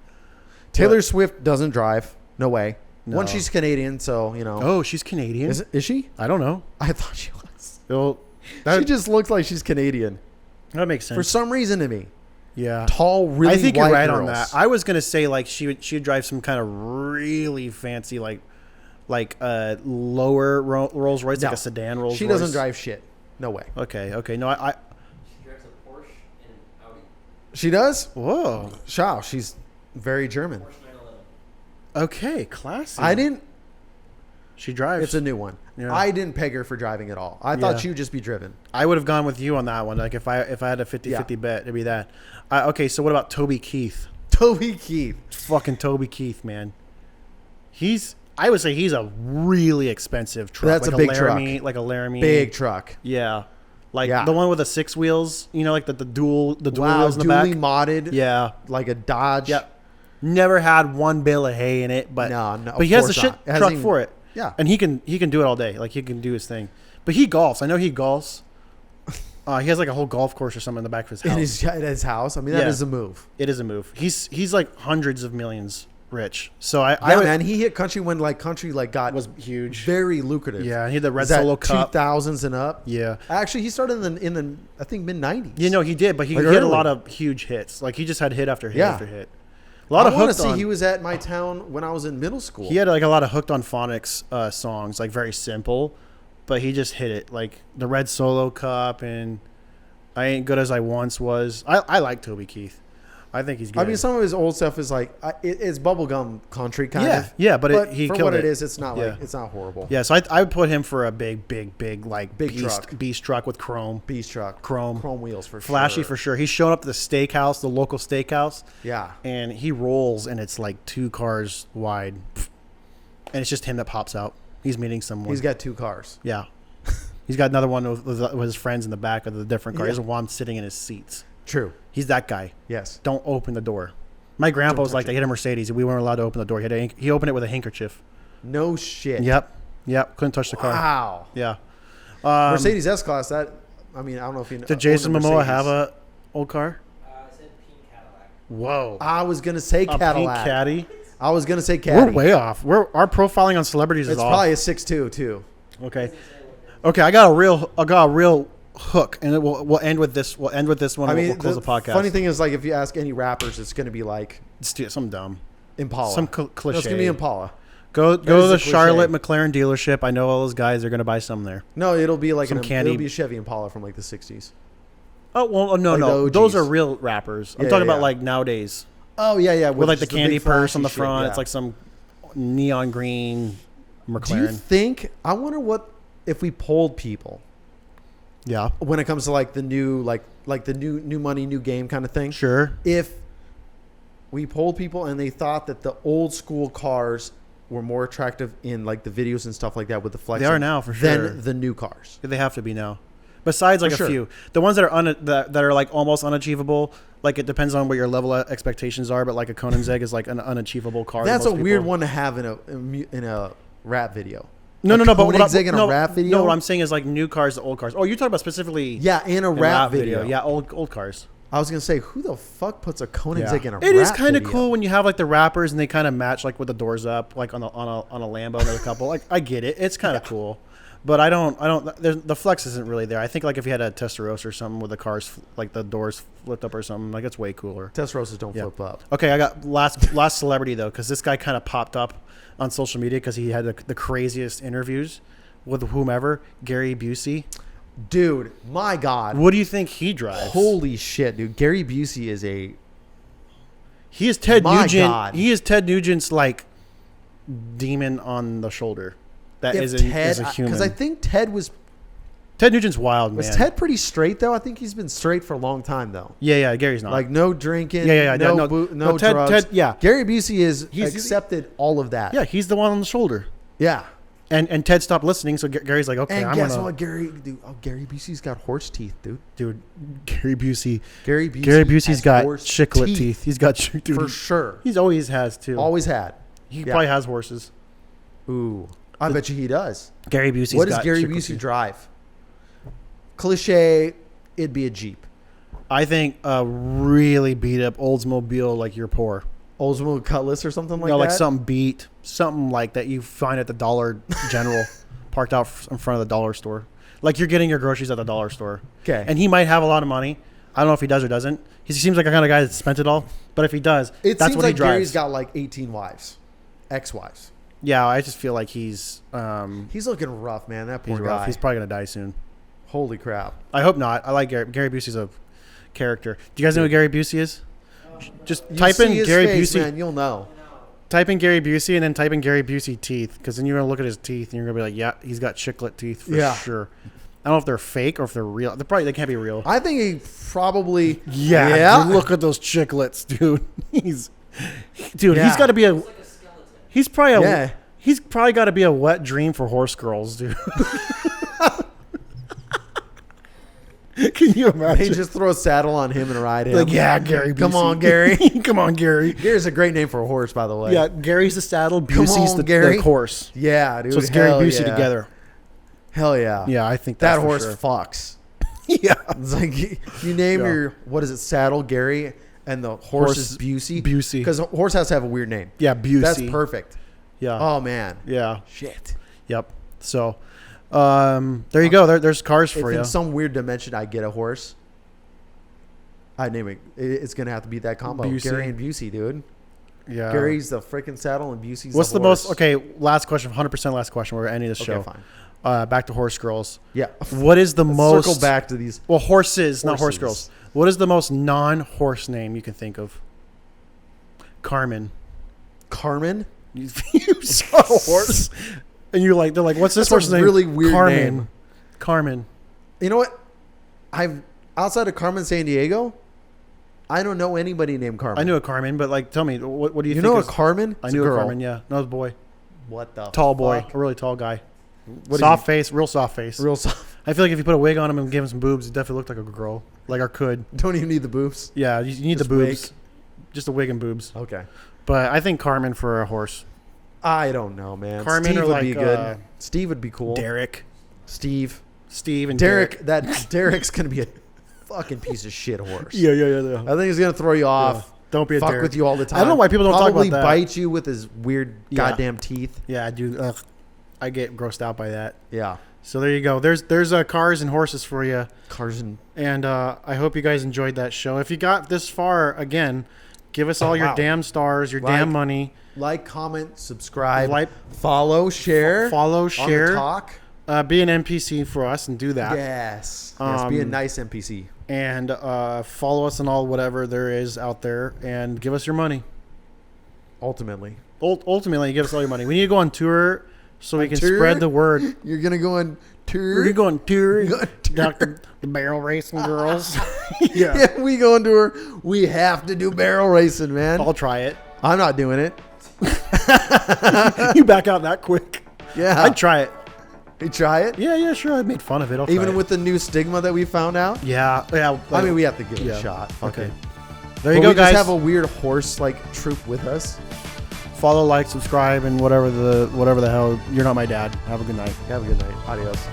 Taylor Swift doesn't drive. No way. No. One, she's Canadian, so you know. Oh, she's Canadian. Is she? I don't know. I thought she was. Well, She that, just looks like she's Canadian that makes sense. for some reason to me. Yeah. Tall, really. I think white you're right girls. on that. I was gonna say like she would drive some kind of really fancy like lower Rolls Royce, No. like a sedan Rolls Royce. She doesn't drive shit. No way. Okay. No, I She drives a Porsche and an Audi. She does. whoa. Wow, she's very German. Porsche 911. Okay, classy. I didn't. She drives. It's a new one. Yeah. I didn't peg her for driving at all. I thought Yeah. she would just be driven. I would have gone with you on that one. Like if I had a 50-50 bet, it'd be that. Okay, so what about Toby Keith? Toby Keith. Fucking Toby Keith, man. I would say he's a really expensive truck. That's like a big Laramie, truck. Like a Laramie. Big truck. Yeah. Like Yeah. the one with the 6 wheels, like the dual Wow, wheels in the back. dually modded. Yeah. Like a Dodge. Yeah. Never had one bale of hay in it, but No, but he has a of shit course not. It hasn't truck even- for it. Yeah. And he can do it all day. Like he can do his thing. But he golfs. I know he golfs. He has like a whole golf course or something in the back of his house. In his house. I mean, that Yeah. is a move. It is a move. He's like hundreds of millions rich. So I Yeah, would- man. He hit country when country got was huge. very lucrative. Yeah, he had the Red Is that Solo Cup. 2000s and up. Yeah. Actually, he started in the I think mid 90s. He did, but he Like had a early. lot of huge hits. Like he just had hit after hit Yeah. after hit. A lot of I want to hooked see on. he was at my town when I was in middle school. He had like a lot of hooked on phonics songs, like very simple, but he just hit it. Like the Red Solo Cup and I Ain't Good As I Once Was. I like Toby Keith. I think he's good. I mean, some of his old stuff is like it's bubblegum country kind of. Yeah, but he for killed what it. it is, it's not Yeah. it's not horrible. Yeah, so I would put him for a big Big truck. beast truck with chrome. Beast truck, Chrome wheels for Flashy sure. for sure. He's showing up at the steakhouse, the local steakhouse, Yeah, and he rolls, and it's like 2 cars wide, and it's just him that pops out. He's meeting someone. he's got 2 cars. Yeah, he's got another one with his friends in the back of the different car. He Yeah. doesn't want him sitting in his seats. True. He's that guy. Yes. Don't open the door. My grandpa was touch like, they hit a Mercedes, and we weren't allowed to open the door. He opened it with a handkerchief. No shit. Yep. Couldn't touch the car. Wow. Yeah. Mercedes S Class. That I mean, I don't know if you know. Did Jason owned a Momoa Mercedes. have a old car? I said pink Cadillac. Whoa. I was gonna say A pink Cadillac. caddy. I was gonna say Caddy. We're way off. Our profiling on celebrities It's is off. probably a 6'2" too. Okay. Okay. I got a real hook, and we'll end with this. We'll end with this one. I and mean, we'll close the podcast. funny thing is, like, if you ask any rappers, it's gonna be like Some dumb. Impala. Some No, cliche. it's gonna be Impala. Go is to the the cliche. Charlotte McLaren dealership. I know all those guys are going to buy some there. No, it'll be like Some candy. It'll be a Chevy Impala from like the 60s. Oh well, no, Like no, the those OGs. are real rappers. I'm Yeah, talking yeah, about yeah. like nowadays Oh yeah, with like the just candy big purse on the flashy front. shit, It's yeah. like some neon green Do you McLaren. think? I wonder what if we polled people Yeah, when it comes to like the new like the new money, new game kind of thing. sure. If we polled people and they thought that the old school cars were more attractive in like the videos and stuff like that with the flex, They are now, for sure. than the new cars. They have to be now. Besides, like For a sure. few, the ones that are that are like almost unachievable. Like it depends on what your level of expectations are, but like a Koenigsegg is like an unachievable car. to That's a most weird people. one to have in a rap video. No, A no, no. But what Koenigsegg in a rap video. No, what I'm saying is like new cars to old cars. Oh, you're talking about specifically. Yeah, in a in rap video. Yeah, old cars. I was gonna say, who the fuck puts a Koenigsegg in a It is rap kind of video? cool when you have like the rappers and they kind of match like with the doors up, like on a Lambo and a couple. Like I get it, it's kind of cool, but I don't. The flex isn't really there. I think like if you had a Testarossa or something with the cars like the doors flipped up or something, like it's way cooler. Testarosas don't Yeah. flip up. Okay, I got last celebrity though, because this guy kind of popped up on social media because he had the craziest interviews with whomever. Gary Busey. Dude, my God. What do you think he drives? Holy shit, dude. Gary Busey is a... He is Ted My Nugent. God. He is Ted Nugent's like demon on the shoulder. That if is Ted, a human. because I think Ted was Nugent's wild, Was man. Ted pretty straight though? I think he's been straight for a long time though. Yeah, Gary's not. Like no drinking, Yeah, no Ted- drugs. Ted- yeah. Gary Busey is He's- accepted all of that. yeah, he's the one on the shoulder. Yeah. And Ted stopped listening, so Gary's like, okay, And I'm guess gonna. what, Gary? Dude, Gary Busey's got horse teeth, dude. Dude, Gary Busey. Gary Busey Gary Busey's has got horse chiclet teeth. He's got dude, for sure. He's always has too. Always had. He Yeah. probably has horses. Ooh, I bet you he does. Gary Busey's What does got Gary chiclet Busey teeth. drive? Cliche, it'd be a Jeep. I think a really beat up Oldsmobile like you're poor. Oldsmobile Cutlass or something like No, that. like something beat, something like that you find at the Dollar General, parked out in front of the dollar store. Like you're getting your groceries at the dollar store. Okay. And he might have a lot of money. I don't know if he does or doesn't. He seems like a kind of guy that spent it all. But if he does, It that's seems what like he drives. Gary's got like 18 wives, ex-wives. Yeah, I just feel like he's He's looking rough, man. That poor he's guy. rough. He's probably gonna die soon. Holy crap. I hope not. I like Gary. Gary Busey's a character. Do you guys know who Gary Busey is? Just You type see in his Gary face, Busey. man, you'll know. Type in Gary Busey and then type in Gary Busey teeth, because then you're gonna look at his teeth and you're gonna be like, yeah, he's got chiclet teeth for Yeah. sure. I don't know if they're fake or if they're real. They can't be real. I think he probably. Yeah, dude, look at those chiclets, dude. He's Yeah. got to be a. It's like a skeleton. He's probably a. Yeah. He's probably got to be a wet dream for horse girls, dude. Can you They imagine? just throw a saddle on him and ride him. Like, yeah, Gary. Come Busey. on, Gary. Come on, Gary. Gary's a great name for a horse, by the way. Yeah, Gary's the saddle. Come Busey's on, the Gary. horse. Yeah, dude. So it's Gary hell Busey yeah. together. Hell yeah. Yeah, I think That that's for horse sure. fucks. Yeah. It's like you name Yeah. your, what is it, saddle Gary, and the horse is Busey. Busey. Because a horse has to have a weird name. Yeah, Busey. That's perfect. Yeah. Oh, man. Yeah. Shit. Yep. So, there you go. There's cars If for you. in some weird dimension I get a horse, I name it. It's going to have to be that combo. Busey. Gary and Busey, dude. Yeah. Gary's the freaking saddle and Busey's What's the the most? horse. Okay, last question. 100% last question. We're ending this Okay, show. fine. Back to horse girls. Yeah. What is the Let's most? circle back to these. Well, horses, not horse Horses. girls. What is the most non-horse name you can think of? Carmen. Carmen? You saw a horse, and you're like, they're like, what's this That's a horse's name? really weird Carmen. name. Carmen. You know what? I've outside of Carmen San Diego, I don't know anybody named Carmen. I knew a Carmen, but like, tell me, what do you You think? know a is- Carmen? I It's knew a girl. Carmen. Yeah, no, it was a boy, What the tall boy, fuck? a really tall guy, What is soft he? face, real soft face. Real soft. I feel like if you put a wig on him and give him some boobs, it definitely looked like a girl, like or could. Don't even need the boobs. Yeah, you need Just the boobs, wig. just a wig and boobs. Okay. But I think Carmen for a horse. I don't know, man. Carmen Steve or would be like, good. Steve would be cool. Derek, Steve. and Derek. That Derek's gonna be a fucking piece of shit horse. Yeah. I think he's gonna throw you off. Don't be a Fuck Derek. with you all the time. I don't know why people don't talk Probably about that. bite you with his weird Yeah. goddamn teeth. Yeah, dude. Ugh, I get grossed out by that. Yeah. So there you go. There's cars and horses for you. Carson. And I hope you guys enjoyed that show. If you got this far, again, give us all your Wow. damn stars, your Like, damn money. Like, comment, subscribe, Like- follow, share, Follow, on share, the talk. be an NPC for us and do that. Yes. Yes. Be a Um, nice NPC. And follow us on all whatever there is out there and give us your money. Ultimately, Ultimately, give us all your money. We need to go on tour so we can tour? spread the word. you're gonna go on tour. We're going to tour. Go on tour. Dr. the barrel racing girls. Yeah. If we go on tour, we have to do barrel racing, man. I'll try it. I'm not doing it. You back out that quick. Yeah. I'd try it. You try it, Yeah, sure. I made fun of it. I'll try even it. with the new stigma that we found out. Yeah. I mean, we have to give it Yeah. a shot. Fuck Okay. it. There you But go, we guys. just have a weird horse like troop with us. Follow, like, subscribe, and whatever the hell. You're not my dad. Have a good night. Have a good night. Adios.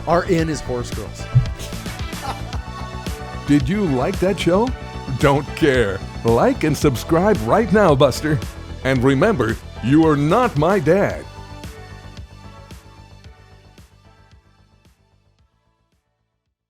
Our in is horse girls. Did you like that show? Don't care. Like and subscribe right now, Buster. And remember, you are not my dad.